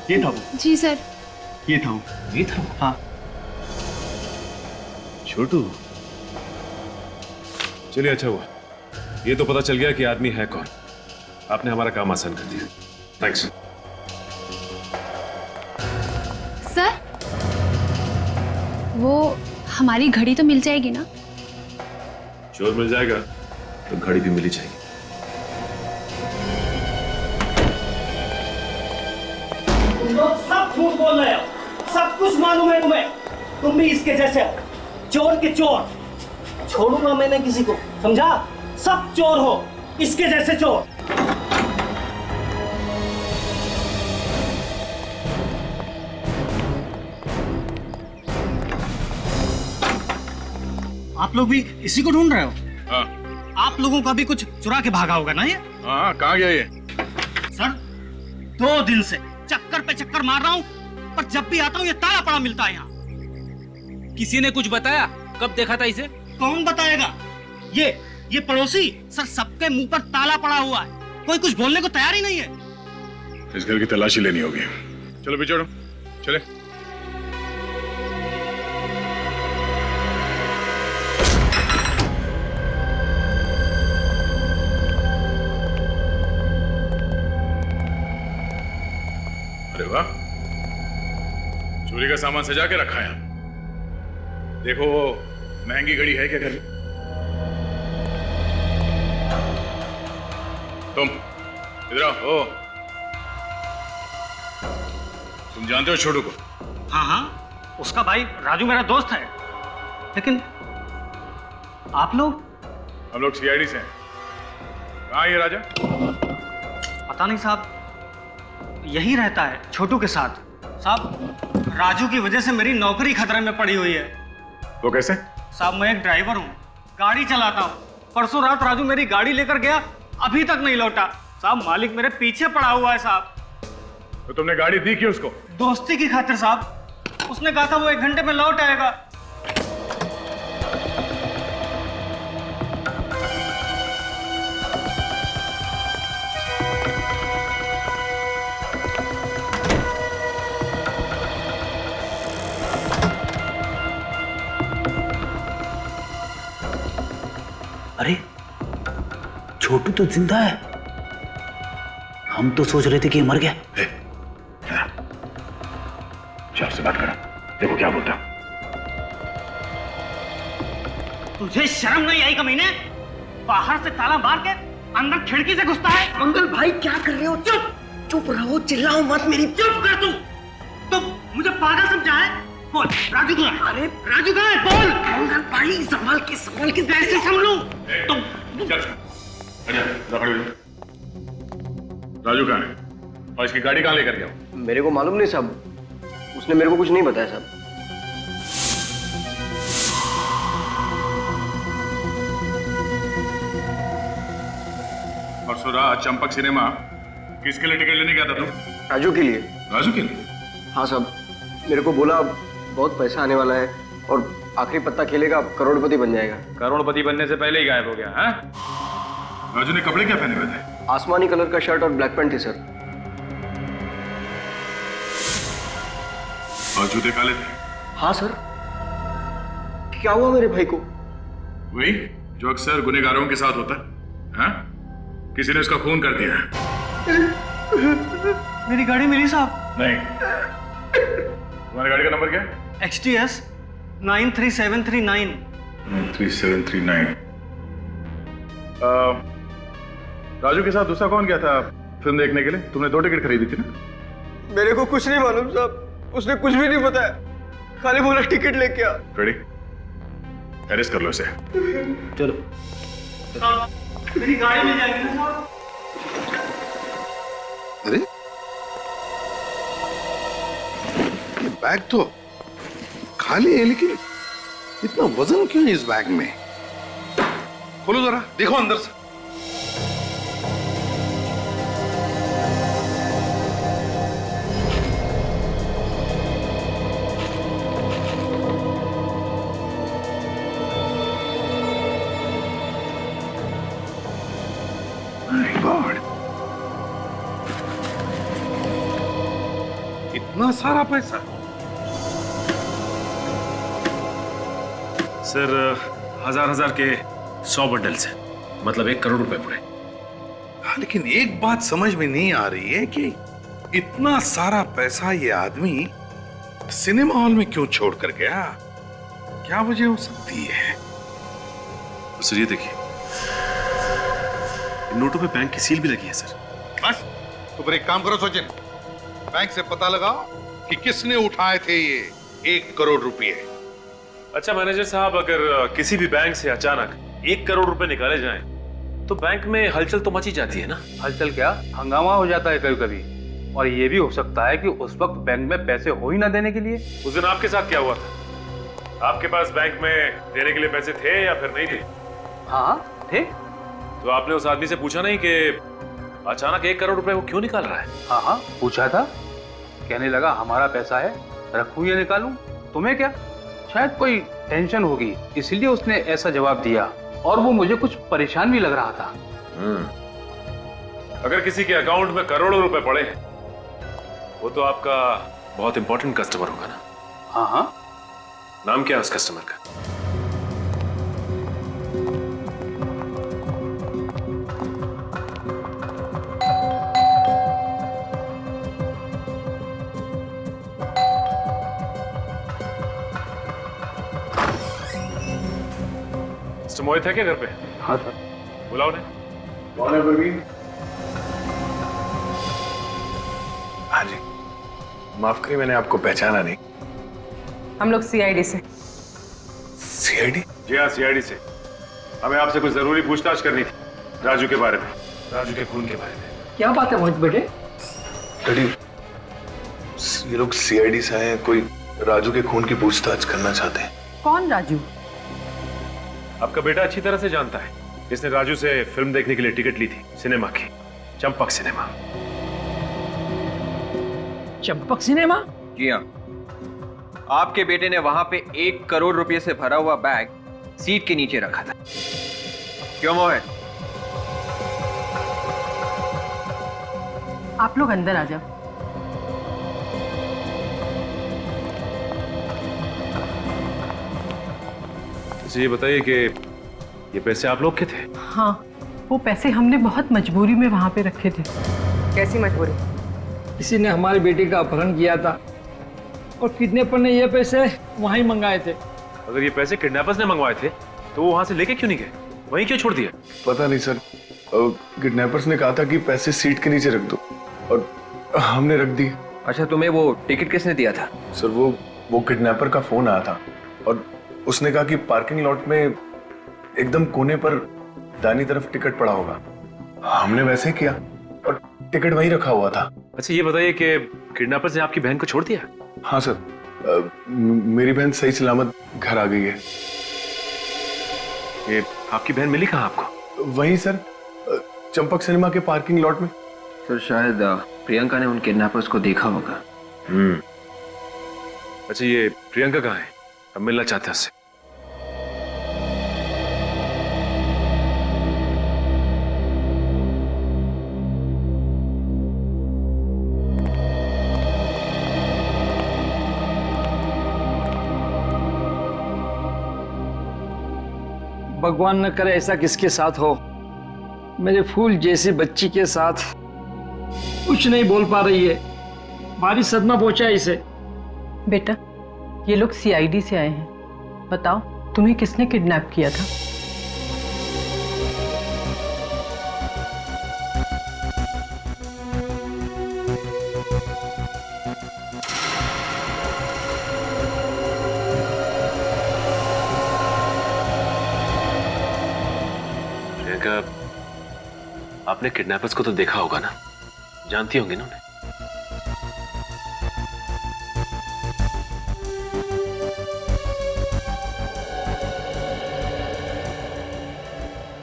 Speaker 12: ये था वो।
Speaker 20: जी सर।
Speaker 12: ये था वो।
Speaker 14: ये था?
Speaker 12: हाँ।
Speaker 8: छोटू, चलिए अच्छा हुआ, ये तो पता चल गया कि आदमी है कौन। आपने हमारा काम आसान कर दिया, थैंक्स।
Speaker 20: सर, वो हमारी घड़ी तो मिल जाएगी ना?
Speaker 8: चोर मिल जाएगा तो घड़ी भी मिली जाएगी।
Speaker 2: तुम लोग सब झूठ बोल रहे हो, सब कुछ मालूम है तुम्हें। तुम भी इसके जैसे हो, चोर के चोर। छोड़ूंगा मैंने किसी को, समझा? सब चोर हो, इसके जैसे चोर। आप लोग भी इसी को ढूंढ रहे हो?
Speaker 16: हाँ।
Speaker 2: आप लोगों का भी कुछ चुरा के भागा होगा ना ये?
Speaker 16: हाँ, कहाँ गया ये?
Speaker 2: सर, 2 दिन से चक्कर पे चक्कर मार रहा हूँ, पर जब भी आता हूँ ये ताला पड़ा मिलता है यहाँ।
Speaker 15: किसी ने कुछ बताया? कब देखा था इसे?
Speaker 2: कौन बताएगा? ये पड़ोसी। सर, सबके मुंह पर ताला पड़ा हुआ है, कोई कुछ बोलने को तैयार ही नहीं है।
Speaker 16: इस घर की तलाशी लेनी होगी। चलो बिछोड़ो, चले। अरे वाह, चोरी का सामान सजा के रखा है। देखो वो महंगी घड़ी है क्या घर में? तुम इधर आओ। ओ, तुम जानते हो छोटू को?
Speaker 2: हाँ हाँ, उसका भाई राजू मेरा दोस्त है। लेकिन आप लोग?
Speaker 16: हम लोग सीआईडी से हैं। कहाँ है ये राजा?
Speaker 2: पता नहीं साहब, यही रहता है छोटू के साथ। साहब, राजू की वजह से मेरी नौकरी खतरे में पड़ी हुई है।
Speaker 16: वो कैसे?
Speaker 2: साहब, मैं एक ड्राइवर हूँ, गाड़ी चलाता हूँ। परसों रात राजू मेरी गाड़ी लेकर गया, अभी तक नहीं लौटा। साहब, मालिक मेरे पीछे पड़ा हुआ है साहब।
Speaker 16: तो तुमने गाड़ी दी क्यों उसको?
Speaker 2: दोस्ती की खातिर साहब। उसने कहा था वो 1 घंटे में लौट आएगा।
Speaker 15: अरे, छोटू तो जिंदा है। हम तो सोच रहे थे कि ये मर गया।
Speaker 16: चार से बात करो, देखो क्या बोलता।
Speaker 2: तुझे शर्म नहीं आई कमीने? बाहर से ताला मार के अंदर खिड़की से घुसता है। मंगल भाई, क्या कर रहे हो? चुप चुप रहो, चिल्लाओ मत। मेरी चुप कर तू मुझे पागल समझा है? बोल, राजू कहाँ है? अरे राजू कहाँ है? बोल। मंगल भाई, संभाल के कैसे संभलूं? तुम
Speaker 16: राजू कहाँ है? और इसकी गाड़ी कहाँ लेकर गया?
Speaker 9: मेरे को मालूम नहीं साहब, उसने मेरे को कुछ नहीं बताया साहब।
Speaker 16: परसों रात चंपक सिनेमा किसके लिए टिकट लेने गया था तुम?
Speaker 9: राजू के लिए।
Speaker 16: राजू के लिए?
Speaker 9: हाँ साहब, मेरे को बोला बहुत पैसा आने वाला है और आखिरी पत्ता खेलेगा, करोड़पति बन जाएगा।
Speaker 18: करोड़पति बनने से पहले ही गायब हो गया है?
Speaker 16: राजू ने कपड़े क्या पहने हुए थे?
Speaker 9: आसमानी कलर का शर्ट और ब्लैक पैंट थी सर।
Speaker 16: और जूते काले थे?
Speaker 9: हाँ सर। क्या हुआ मेरे भाई को?
Speaker 16: वही जो अक्सर गुनहगारों के साथ होता है। हाँ? किसी ने उसका खून कर दिया है।
Speaker 2: मेरी गाड़ी मिली साहब?
Speaker 16: नहीं। तुम्हारी गाड़ी का नंबर क्या है?
Speaker 2: XTS 93739।
Speaker 16: 93739। राजू के साथ दूसरा कौन गया था फिल्म देखने के लिए? तुमने 2 टिकट खरीदी थी ना?
Speaker 9: मेरे को कुछ नहीं मालूम साहब, उसने कुछ भी नहीं बताया, खाली बोला टिकट लेके आ।
Speaker 16: रेडी? अरेस्ट कर लो इसे।
Speaker 15: चलो।
Speaker 2: मेरी गाड़ी मिल जाएगी ना साहब?
Speaker 11: अरे ये बैग तो खाली है, लेकिन इतना वजन क्यों है इस बैग में? खोलो जरा, देखो अंदर से। इतना सारा पैसा?
Speaker 8: सर 1000 के 100 बंडल्स हैं, मतलब 1 करोड़ रुपए पूरे।
Speaker 11: हाँ, लेकिन एक बात समझ में नहीं आ रही है कि इतना सारा पैसा ये आदमी सिनेमा हॉल में क्यों छोड़ कर गया? क्या वजह हो सकती है?
Speaker 8: सर ये देखिए, इन नोटों पे बैंक की सील भी लगी है सर।
Speaker 11: बस तो फिर एक काम करो सचिन, बैंक से पता लगाओ कि किसने उठाए थे ये 1 करोड़ रुपए।
Speaker 8: अच्छा मैनेजर साहब, अगर किसी भी बैंक से अचानक 1 करोड़ रुपए निकाले जाएं, तो बैंक में हलचल तो मची जाती है ना?
Speaker 18: हलचल क्या, हंगामा हो जाता है कभी कभी। और ये भी हो सकता है कि उस वक्त बैंक में पैसे हो ही ना देने के लिए।
Speaker 8: उस दिन आपके साथ क्या हुआ था? आपके पास बैंक में देने के लिए पैसे थे या फिर नहीं थे?
Speaker 18: हाँ थे।
Speaker 8: तो आपने उस आदमी से पूछा नहीं कि अचानक 1 करोड़ रुपए वो क्यों निकाल रहा है?
Speaker 18: हाँ पूछा था। कहने लगा हमारा पैसा है, रखूं या निकालूं, तुम्हें क्या? शायद कोई टेंशन होगी इसलिए उसने ऐसा जवाब दिया, और वो मुझे कुछ परेशान भी लग रहा था।
Speaker 8: अगर किसी के अकाउंट में करोड़ों रुपए पड़े हैं, वो तो आपका बहुत इंपॉर्टेंट कस्टमर होगा ना?
Speaker 18: हाँ।
Speaker 8: नाम क्या है उस कस्टमर का? मिस्टर मोहित है क्या घर पे?
Speaker 18: हाँ सर।
Speaker 8: बुलाओ ने।
Speaker 11: कौन है प्रवीण? हाँ जी, माफ करिए मैंने आपको पहचाना नहीं।
Speaker 10: हम लोग सीआईडी से।
Speaker 11: सीआईडी?
Speaker 8: जी हाँ, सीआईडी से। हमें आपसे कुछ जरूरी पूछताछ करनी थी, राजू के बारे में, राजू के खून के बारे में।
Speaker 14: क्या बात है मोहित बेटे?
Speaker 11: डैडी, ये लोग सीआईडी से आए हैं, कोई राजू के खून की पूछताछ करना चाहते हैं।
Speaker 10: कौन राजू?
Speaker 8: आपका बेटा अच्छी तरह से जानता है, इसने राजू से फिल्म देखने के लिए टिकट ली थी, सिनेमा की, चंपक सिनेमा।
Speaker 14: चंपक सिनेमा?
Speaker 9: जी हाँ, आपके बेटे ने वहां पे 1 करोड़ रुपए से भरा हुआ बैग सीट के नीचे रखा था। क्यों मोहित?
Speaker 10: आप लोग अंदर आ जाओ।
Speaker 8: ये बताइए कि ये पैसे आप लोग के थे?
Speaker 10: हाँ, वो पैसे हमने बहुत मजबूरी में वहाँ पे रखे थे। कैसी मजबूरी?
Speaker 12: किसी ने हमारे बेटे का अपहरण किया था और किडनैपर ने ये पैसे वहीं मंगाए थे।
Speaker 8: अगर ये पैसे किडनैपर्स ने मंगवाए थे तो वो वहां से लेके क्यों नहीं गए, वहीं क्यों छोड़ दिए?
Speaker 11: पता नहीं सर, किडनैपर्स ने कहा था कि पैसे सीट के नीचे रख दो और हमने रख दिए।
Speaker 9: अच्छा, तुम्हें वो टिकट किसने दिया था?
Speaker 11: सर वो किडनैपर का फोन आया था और उसने कहा कि पार्किंग लॉट में एकदम कोने पर दाहिनी तरफ टिकट पड़ा होगा। हमने वैसे किया और टिकट वहीं रखा हुआ था।
Speaker 8: अच्छा ये बताइए कि किडनैपर्स ने आपकी बहन को छोड़ दिया?
Speaker 11: हाँ सर, मेरी बहन सही सलामत घर आ गई है।
Speaker 8: ये आपकी बहन मिली कहाँ आपको?
Speaker 11: वहीं सर, चंपक सिनेमा के पार्किंग लॉट में।
Speaker 9: सर शायद प्रियंका ने उन किडनैपर्स को देखा होगा।
Speaker 8: अच्छा ये प्रियंका कहाँ है? हम मिलना चाहते हैं उससे।
Speaker 12: भगवान न करे ऐसा किसके साथ हो। मेरे फूल जैसी बच्ची के साथ कुछ नहीं बोल पा रही है, भारी सदमा पहुंचा है इसे।
Speaker 10: बेटा, ये लोग सीआईडी से आए हैं, बताओ तुम्हें किसने किडनैप किया था?
Speaker 8: प्रियंका, आपने किडनैपर्स को तो देखा होगा ना, जानती होंगी ना उन्हें?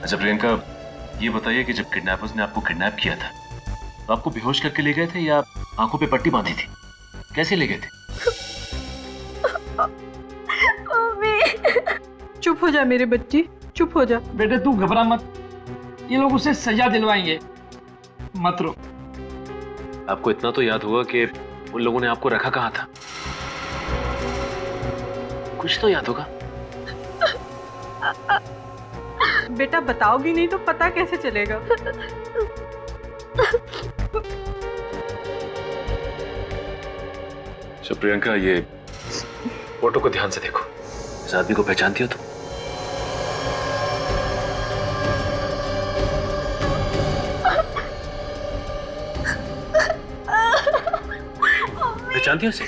Speaker 8: अच्छा प्रियंका, ये बताइए कि जब किडनैपर्स ने आपको किडनैप किया था तो आपको बेहोश करके ले गए थे या आंखों पे पट्टी बांधी थी? कैसे ले गए थे?
Speaker 10: चुप हो जा मेरे बच्ची, चुप हो जा।
Speaker 12: बेटे तू घबरा मत, ये लोग उसे सजा दिलवाएंगे, मत रो।
Speaker 8: आपको इतना तो याद होगा कि उन लोगों ने आपको रखा कहाँ था? कुछ तो याद होगा।
Speaker 10: बेटा बताओगी नहीं तो पता कैसे चलेगा?
Speaker 8: अच्छा प्रियंका, ये फोटो को ध्यान से देखो। इस आदमी को पहचानती हो तुम? पहचानती हो इसे?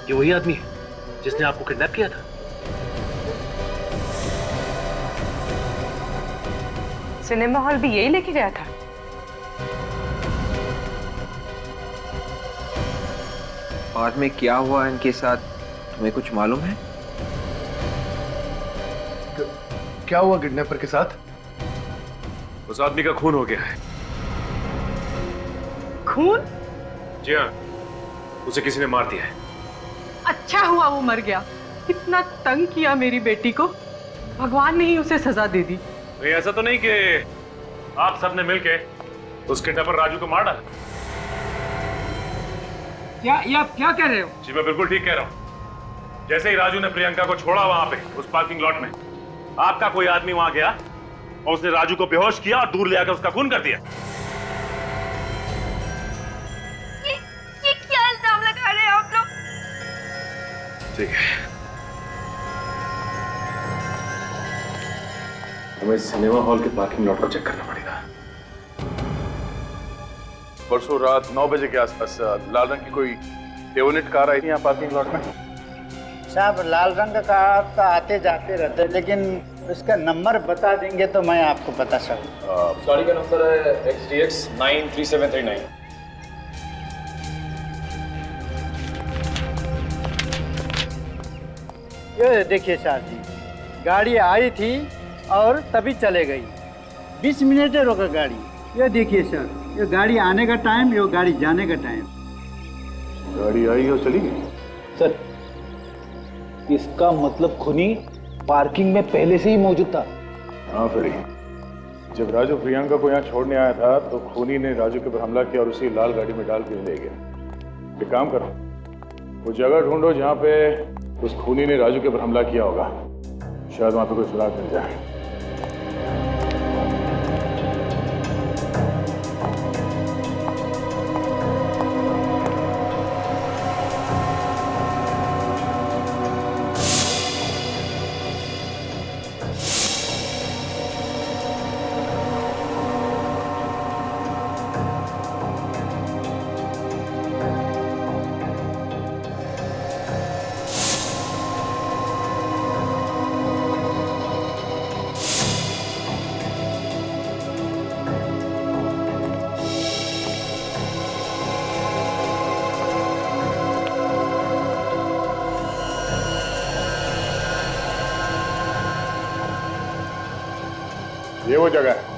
Speaker 8: ये वही आदमी है जिसने आपको किडनैप किया था।
Speaker 10: सिनेमा हॉल भी यही लेके गया था।
Speaker 9: बाद में क्या हुआ इनके साथ तुम्हें कुछ मालूम है?
Speaker 11: क्या हुआ किडनैपर के साथ?
Speaker 8: उस आदमी का खून हो गया है।
Speaker 10: खून?
Speaker 8: जी हाँ, उसे किसी ने मार दिया है।
Speaker 10: अच्छा हुआ वो मर गया। कितना तंग किया मेरी बेटी को, भगवान ने ही उसे सजा दे दी।
Speaker 8: नहीं, ऐसा तो नहीं कि आप सबने मिलके उस किडनैपर राजू को मार डाला?
Speaker 12: क्या ये आप क्या कह रहे हो?
Speaker 8: जी मैं बिल्कुल ठीक कह रहा हूँ। जैसे ही राजू ने प्रियंका को छोड़ा वहां पे उस पार्किंग लॉट में, आपका कोई आदमी वहां गया और उसने राजू को बेहोश किया और दूर ले आकर उसका खून कर दिया।
Speaker 7: ये क्या इल्जाम लगा रहे हो आप लोग?
Speaker 8: ठीक है, हमें सिनेमा हॉल के पार्किंग लॉट को चेक करना पड़ेगा।
Speaker 11: परसों रात 9 बजे के आसपास लाल रंग की कोई डेवोनेट कार आई थी यहाँ पार्किंग लॉट में।
Speaker 21: साहब लाल रंग का कार तो आते जाते रहते हैं, लेकिन उसका नंबर बता देंगे तो मैं आपको बता सकूँ।
Speaker 22: गाड़ी का नंबर है XDX 93739।
Speaker 21: ये देखिए साहब जी, गाड़ी आई थी और तभी चले गई। 20 मिनट रोका गाड़ी। ये देखिए सर, ये गाड़ी आने का टाइम, ये गाड़ी जाने का टाइम।
Speaker 11: गाड़ी आई और चली गई।
Speaker 15: सर, इसका मतलब खूनी पार्किंग में पहले से ही मौजूद था।
Speaker 11: हाँ फ्रेडी, जब राजू प्रियंका को यहाँ छोड़ने आया था तो खूनी ने राजू के ऊपर हमला किया और उसी लाल गाड़ी में डाल के ले गया। एक काम करो, वो जगह ढूंढो जहाँ पे उस खूनी ने राजू के ऊपर हमला किया होगा। शायद वहाँ पे कोई सुराग मिल जाए। ये वो जगह है।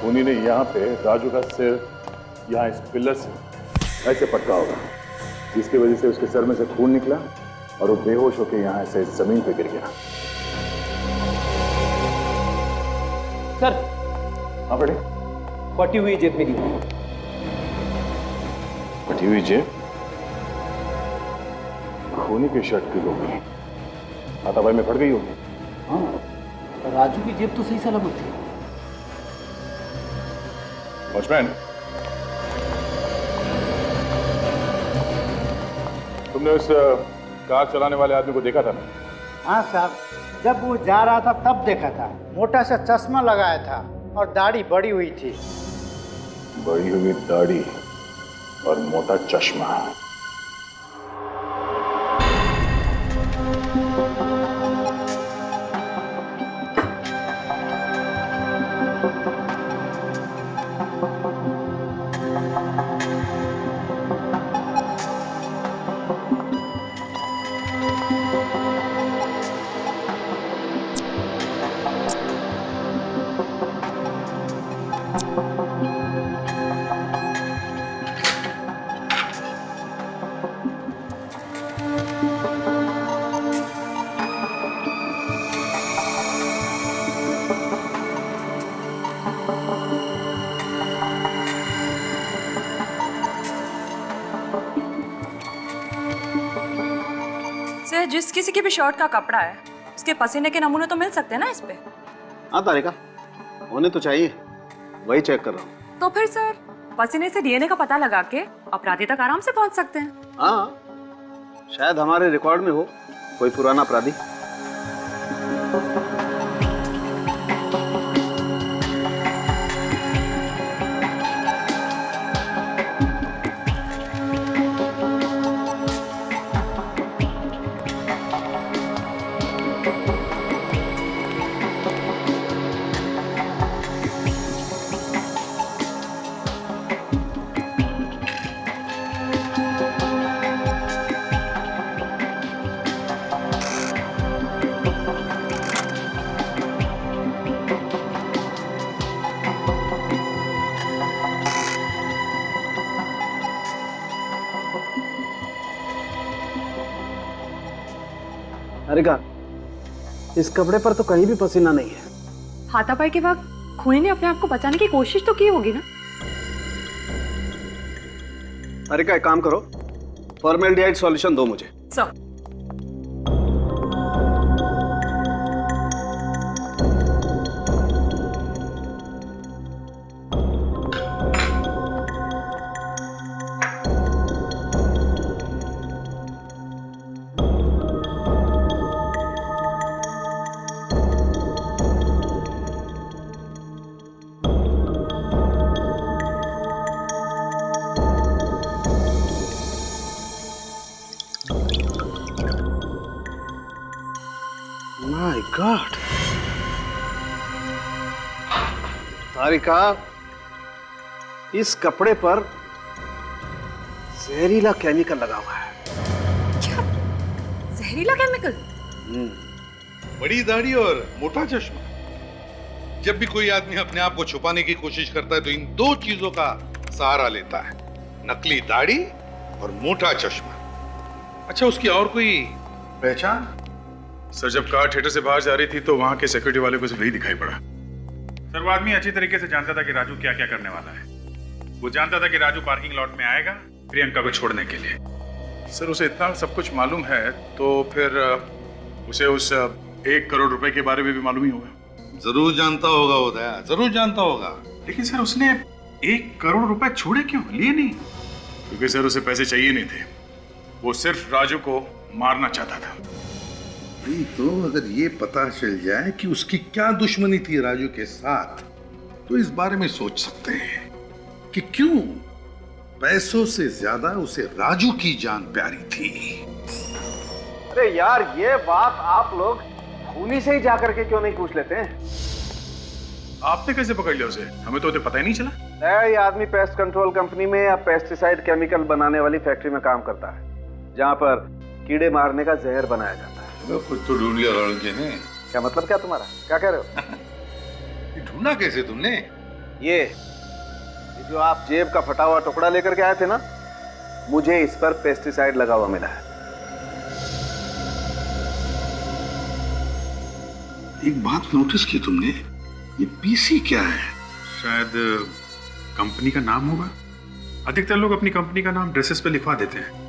Speaker 11: खूनी ने यहाँ पे राजू का सिर यहाँ इस पिलर से ऐसे पटका होगा, जिसकी वजह से उसके सर में से खून निकला और वो बेहोश होकर यहाँ ऐसे जमीन पे गिर गया।
Speaker 15: सर,
Speaker 11: हाँ बेटे,
Speaker 15: फटी हुई जेब मेरी।
Speaker 11: फटी हुई जेब? खूनी की शर्ट की होगी, हाथापाई में फट गई होगी।
Speaker 15: हाँ, राजू की जेब तो सही सलामत थी।
Speaker 11: वॉचमैन, तुमने उस कार चलाने वाले आदमी को देखा था ना?
Speaker 21: हाँ साहब, जब वो जा रहा था तब देखा था। मोटा सा चश्मा लगाया था और दाढ़ी बड़ी हुई थी।
Speaker 11: बड़ी हुई दाढ़ी और मोटा चश्मा।
Speaker 5: सर जिस किसी की भी शर्ट का कपड़ा है उसके पसीने के नमूने तो मिल सकते हैं ना इस पे?
Speaker 4: हाँ तारिका, होने तो चाहिए, वही चेक कर रहा हूँ।
Speaker 5: तो फिर सर पसीने से डीएनए का पता लगा के अपराधी तक आराम से पहुंच सकते हैं।
Speaker 4: हाँ, शायद हमारे रिकॉर्ड में हो कोई पुराना अपराधी। तारिका, इस कपड़े पर तो कहीं भी पसीना नहीं है।
Speaker 5: हाथापाई के वक्त खूनी ने अपने आप को बचाने की कोशिश तो की होगी ना?
Speaker 4: तारिका, एक काम करो, फॉर्मेल्डिहाइड सॉल्यूशन दो मुझे।
Speaker 5: सर
Speaker 4: माय गॉड, तारिका, इस कपड़े पर जहरीला केमिकल लगा हुआ है।
Speaker 5: क्या? जहरीला केमिकल?
Speaker 11: बड़ी दाढ़ी और मोटा चश्मा। जब भी कोई आदमी अपने आप को छुपाने की कोशिश करता है तो इन दो चीजों का सहारा लेता है, नकली दाढ़ी और मोटा चश्मा। अच्छा, उसकी और कोई पहचान?
Speaker 16: सर, जब कार थिएटर से बाहर जा रही थी तो वहां के सिक्योरिटी वाले को सिर्फ यही दिखाई पड़ा। सर, वो आदमी अच्छी तरीके से जानता था कि राजू क्या क्या करने वाला है। वो जानता था कि राजू पार्किंग लॉट में आएगा प्रियंका को छोड़ने के लिए। सर, उसे इतना सब कुछ मालूम है तो फिर उसे उस 1 करोड़ रुपए के बारे में भी मालूम ही होगा।
Speaker 11: जरूर जानता होगा वो दया, जरूर जानता होगा।
Speaker 16: लेकिन सर, उसने 1 करोड़ रुपए छोड़े क्यों, लिए नहीं? क्योंकि सर उसे पैसे चाहिए नहीं थे, वो सिर्फ राजू को मारना चाहता था।
Speaker 11: तो अगर ये पता चल जाए कि उसकी क्या दुश्मनी थी राजू के साथ, तो इस बारे में सोच सकते हैं कि क्यों पैसों से ज्यादा उसे राजू की जान प्यारी थी।
Speaker 4: अरे यार, ये बात आप लोग खूनी से ही जाकर के क्यों नहीं पूछ लेते हैं?
Speaker 16: आपने कैसे पकड़ लिया उसे? हमें तो पता ही नहीं चला।
Speaker 4: ये आदमी पेस्ट कंट्रोल कंपनी में या पेस्टिसाइड केमिकल बनाने वाली फैक्ट्री में काम करता है, जहाँ पर कीड़े मारने का जहर बनाया जाता है।
Speaker 11: खुद तो ढूंढ लिया लड़के ने।
Speaker 4: क्या मतलब क्या तुम्हारा? क्या कह रहे हो?
Speaker 11: ढूंढा कैसे तुमने?
Speaker 4: ये जो आप जेब का फटा हुआ टुकड़ा लेकर के आए थे ना, मुझे इस पर पेस्टिसाइड लगा हुआ मिला है।
Speaker 11: एक बात नोटिस की तुमने, ये पीसी क्या है?
Speaker 16: शायद कंपनी का नाम होगा। अधिकतर लोग अपनी कंपनी का नाम ड्रेसेस पे लिखवा देते हैं।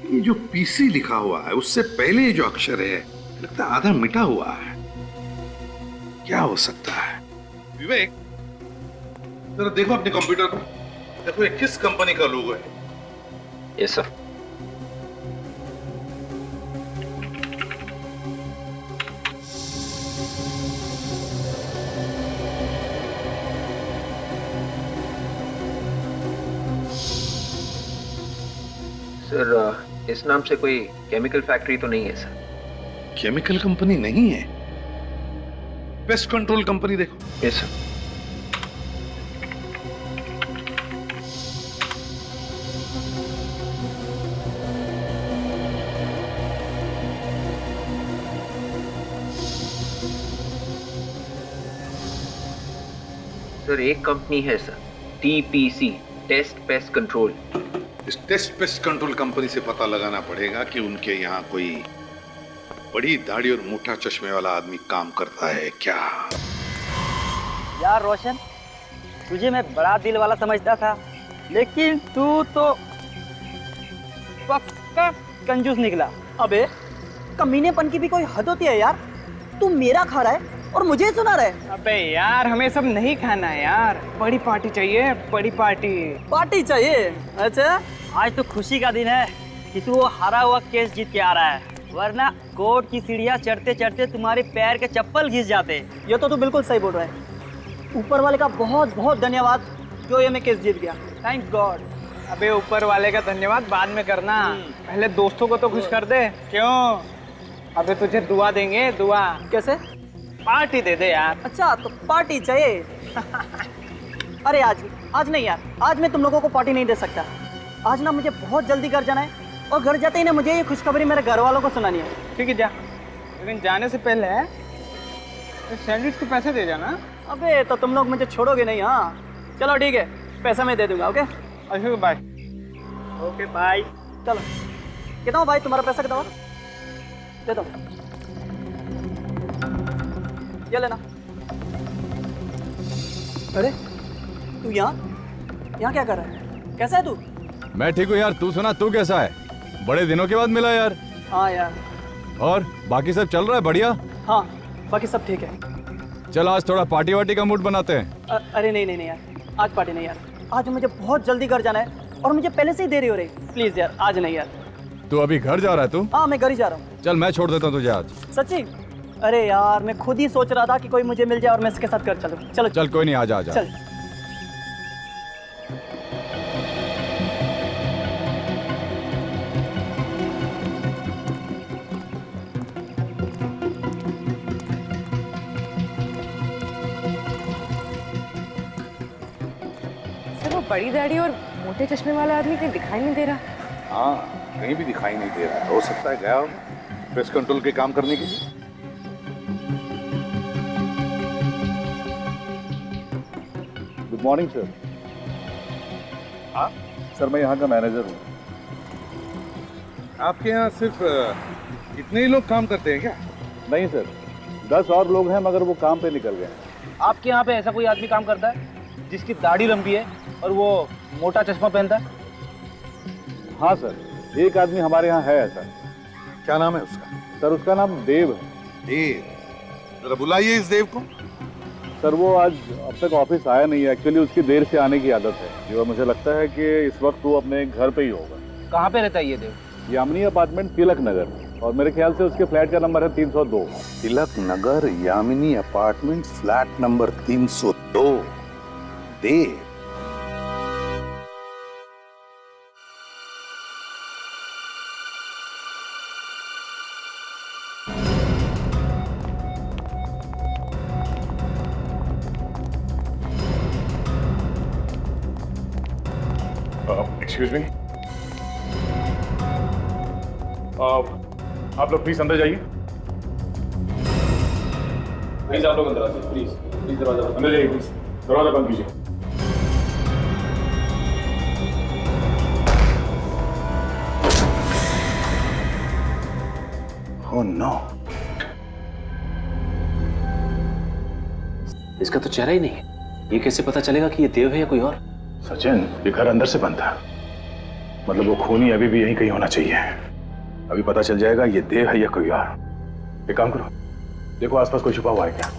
Speaker 11: ये जो पीसी लिखा हुआ है उससे पहले जो अक्षर है लगता है आधा मिटा हुआ है। क्या हो सकता है? विवेक, जरा देखो अपने कंप्यूटर पर, देखो ये किस कंपनी का लोगो है।
Speaker 9: Yes sir. सर, इस नाम से कोई केमिकल फैक्ट्री तो नहीं है सर?
Speaker 11: केमिकल कंपनी नहीं है, पेस्ट कंट्रोल कंपनी देखो।
Speaker 9: Yes sir. सर, एक कंपनी है sir, TPC, test pest control.
Speaker 11: इस टेस्ट पेस्ट कंट्रोल कंपनी से पता लगाना पड़ेगा कि उनके यहाँ कोई बड़ी दाढ़ी और मोटा चश्मे वाला आदमी काम करता है क्या।
Speaker 17: यार रोशन, तुझे मैं बड़ा दिल वाला समझता था, लेकिन तू तो पक्का कंजूस निकला। अबे कमीनेपन की भी कोई हद होती है यार। तू मेरा खा रहा है और मुझे ही सुना रहा है।
Speaker 1: अबे यार हमें सब नहीं खाना है यार, बड़ी पार्टी चाहिए, बड़ी पार्टी।
Speaker 17: पार्टी चाहिए? अच्छा
Speaker 1: आज तो खुशी का दिन है कि तू वो हारा हुआ केस जीत के आ रहा है, वरना कोर्ट की सीढ़ियाँ चढ़ते चढ़ते तुम्हारे पैर के चप्पल घिस जाते।
Speaker 17: ये तो तू बिल्कुल सही बोल रहा है। ऊपर वाले का बहुत बहुत धन्यवाद जो ये मैं केस जीत गया। Thanks God.
Speaker 1: अबे ऊपर वाले का धन्यवाद बाद में करना, पहले दोस्तों को तो खुश कर दे। क्यों? अबे तुझे दुआ देंगे, दुआ।
Speaker 17: कैसे?
Speaker 1: पार्टी दे दे यार।
Speaker 17: अच्छा तो पार्टी चाहिए। अरे आज नहीं यार, आज मैं तुम लोगों को पार्टी नहीं दे सकता। आज ना मुझे बहुत जल्दी घर जाना है और घर जाते ही ना मुझे ये खुशखबरी मेरे घर वालों को सुनानी है।
Speaker 1: ठीक है जा, लेकिन जाने से पहले सैंडविच के पैसे दे जाना।
Speaker 17: अबे तो तुम लोग मुझे छोड़ोगे नहीं। हाँ चलो ठीक है, पैसा मैं दे दूंगा। ओके
Speaker 1: अच्छा बाय।
Speaker 17: Okay bye. चलो कितना हो भाई तुम्हारा पैसा? कितना दे दो, ये लेना। अरे तू यहाँ क्या कर रहा है? कैसा है तू?
Speaker 6: मैं ठीक हूँ यार, तू सुना, तू कैसा है? बड़े दिनों के बाद मिला यार।
Speaker 17: हाँ यार।
Speaker 6: और बाकी सब चल रहा है बढ़िया?
Speaker 17: हाँ बाकी सब ठीक है।
Speaker 6: चल आज थोड़ा पार्टी वार्टी का मूड बनाते हैं।
Speaker 17: अरे नहीं यार, आज पार्टी नहीं यार। आज मुझे बहुत जल्दी घर जाना है और मुझे पहले से ही देरी हो रही। प्लीज यार आज नहीं यार।
Speaker 6: तू अभी घर जा रहा है? तू?
Speaker 17: हाँ मैं घर ही जा रहा हूँ।
Speaker 6: चल मैं छोड़ देता हूँ तुझे आज।
Speaker 17: सच्ची? अरे यार मैं खुद ही सोच रहा था कि कोई मुझे मिल जाए और मैं इसके साथ घर चलूँ। चलो
Speaker 6: चल कोई नहीं, आजा आजा।
Speaker 17: चल।
Speaker 13: सर वो बड़ी दाढ़ी और मोटे चश्मे वाला आदमी कहीं दिखाई नहीं दे रहा।
Speaker 11: हाँ कहीं भी दिखाई नहीं दे रहा। हो सकता है गया हो पेस्ट कंट्रोल के काम करने के लिए। Good morning sir. हाँ सर मैं यहाँ का मैनेजर हूँ।
Speaker 23: आपके यहाँ सिर्फ इतने ही लोग काम करते हैं क्या?
Speaker 11: नहीं सर, 10 और लोग हैं मगर वो काम पे निकल गए।
Speaker 15: आपके यहाँ पे ऐसा कोई आदमी काम करता है जिसकी दाढ़ी लंबी है और वो मोटा चश्मा पहनता है?
Speaker 11: हाँ सर, एक आदमी हमारे यहाँ है ऐसा।
Speaker 23: क्या नाम है उसका?
Speaker 11: सर उसका नाम देव है।
Speaker 23: देव? जरा बुलाइए इस देव को।
Speaker 11: सर वो आज अब तक ऑफिस आया नहीं है। एक्चुअली उसकी देर से आने की आदत है। जो मुझे लगता है कि इस वक्त वो अपने घर पे ही होगा।
Speaker 15: कहाँ पे रहता है ये देव?
Speaker 11: यामिनी अपार्टमेंट, तिलक नगर, और मेरे ख्याल से उसके फ्लैट का नंबर है 302।
Speaker 23: Tilak Nagar, Yamini apartment, flat number 302। देव?
Speaker 11: एक्सक्यूज मी, आप लोग प्लीज अंदर जाइए।
Speaker 22: प्लीज आप लोग अंदर आइए, प्लीज प्लीज दरवाजा
Speaker 11: अंदर जाइए, प्लीज दरवाजा बंद कीजिए।
Speaker 23: ओह नो,
Speaker 8: इसका तो चेहरा ही नहीं है। ये कैसे पता चलेगा कि ये देव है या कोई और?
Speaker 11: सचिन, ये घर अंदर से बंद था, मतलब वो खूनी अभी भी यहीं कहीं होना चाहिए। अभी पता चल जाएगा ये देव है या कोई और। एक काम करो, देखो आसपास कोई छुपा हुआ है क्या।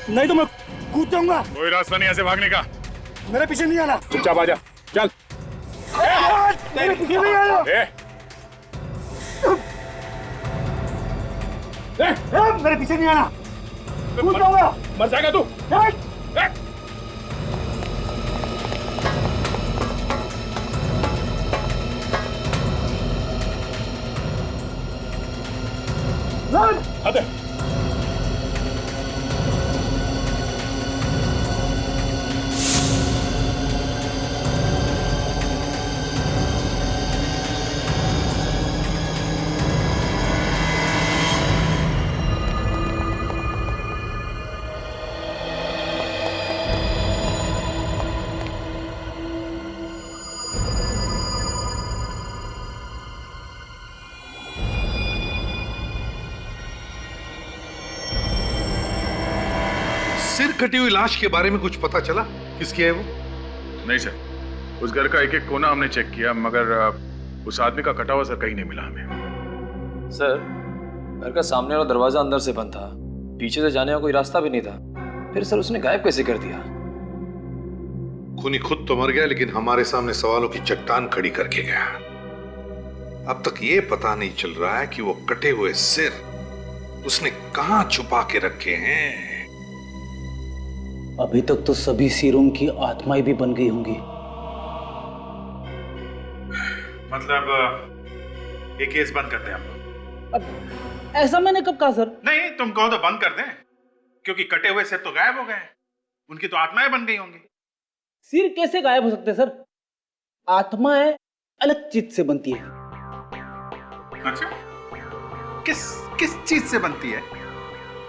Speaker 2: नहीं तो मैं कूद जाऊंगा।
Speaker 16: कोई रास्ता नहीं ऐसे भागने का।
Speaker 2: मेरे पीछे नहीं आना।
Speaker 16: चुपचाप आ जा, चल।
Speaker 2: मेरे पीछे नहीं आना। मेरे पीछे नहीं आना। कूद जाऊंगा।
Speaker 16: मर जाएगा तू।
Speaker 2: अरे
Speaker 23: सिर कटी हुई लाश के बारे में कुछ पता चला? किसकी है वो?
Speaker 16: नहीं सर, उस घर का एक एक कोना हमने चेक किया, मगर उस आदमी का कटा हुआ सर कहीं नहीं मिला हमें।
Speaker 3: सर, घर का सामने वाला दरवाजा अंदर से बंद था, पीछे से जाने का कोई रास्ता भी नहीं था। फिर सर उसने गायब कैसे कर दिया?
Speaker 23: खूनी खुद तो मर गया, लेकिन हमारे सामने सवालों की चट्टान खड़ी करके गया। अब तक ये पता नहीं चल रहा है कि वो कटे हुए सिर उसने कहां छुपा के रखे हैं।
Speaker 15: अभी तक तो सभी सिरों की आत्माएं भी बन गई होंगी।
Speaker 16: मतलब ये केस बंद करते हैं हम लोग।
Speaker 15: अब ऐसा मैंने कब कहा सर?
Speaker 16: नहीं, तुम कहो तो बंद कर दें, क्योंकि कटे हुए सिर तो गायब हो गए हैं, उनकी तो आत्माएं बन गई होंगी।
Speaker 15: सिर कैसे गायब हो सकते हैं सर? आत्माएं अलग चीज से बनती है।
Speaker 16: अच्छा, किस चीज से बनती है?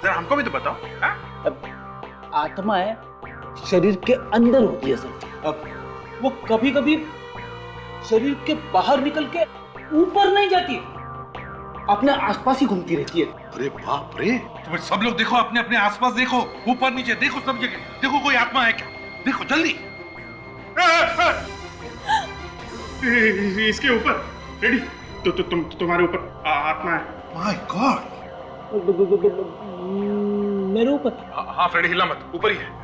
Speaker 16: जरा हमको भी तो बताओ।
Speaker 15: आत्माएं शरीर के अंदर होती है सर। अब वो कभी कभी शरीर के बाहर निकल के ऊपर नहीं जाती, अपने आसपास ही घूमती रहती है।
Speaker 23: अरे बाप रे, तुम सब लोग देखो, अपने अपने आसपास देखो, ऊपर नीचे देखो, सब जगह देखो, कोई आत्मा है क्या? देखो जल्दी।
Speaker 16: इसके ऊपर रेडी तो तुम्हारे ऊपर आत्मा है।
Speaker 23: माय गॉड,
Speaker 15: मेरे ऊपर?
Speaker 16: हाँ फ्रेडी, हिला मत, ऊपर ही है।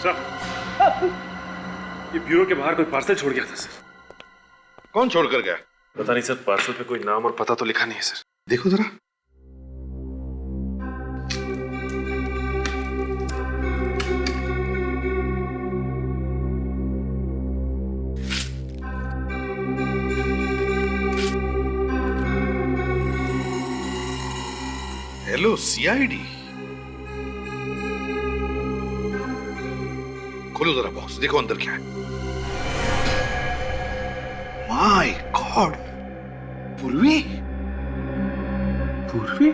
Speaker 8: सर, ये ब्यूरो के बाहर कोई पार्सल छोड़ गया था सर।
Speaker 23: कौन छोड़ कर गया?
Speaker 8: पता नहीं सर, पार्सल पे कोई नाम और पता तो लिखा नहीं है सर।
Speaker 23: देखो जरा। हेलो सीआईडी, खोलो जरा बॉक्स, देखो अंदर क्या है। माय गॉड, पूर्वी। पूर्वी?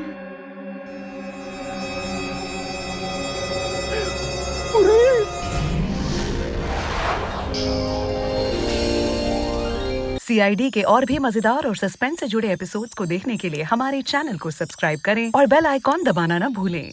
Speaker 19: सीआईडी के और भी मजेदार और सस्पेंस से जुड़े एपिसोड्स को देखने के लिए हमारे चैनल को सब्सक्राइब करें और बेल आइकॉन दबाना ना भूलें।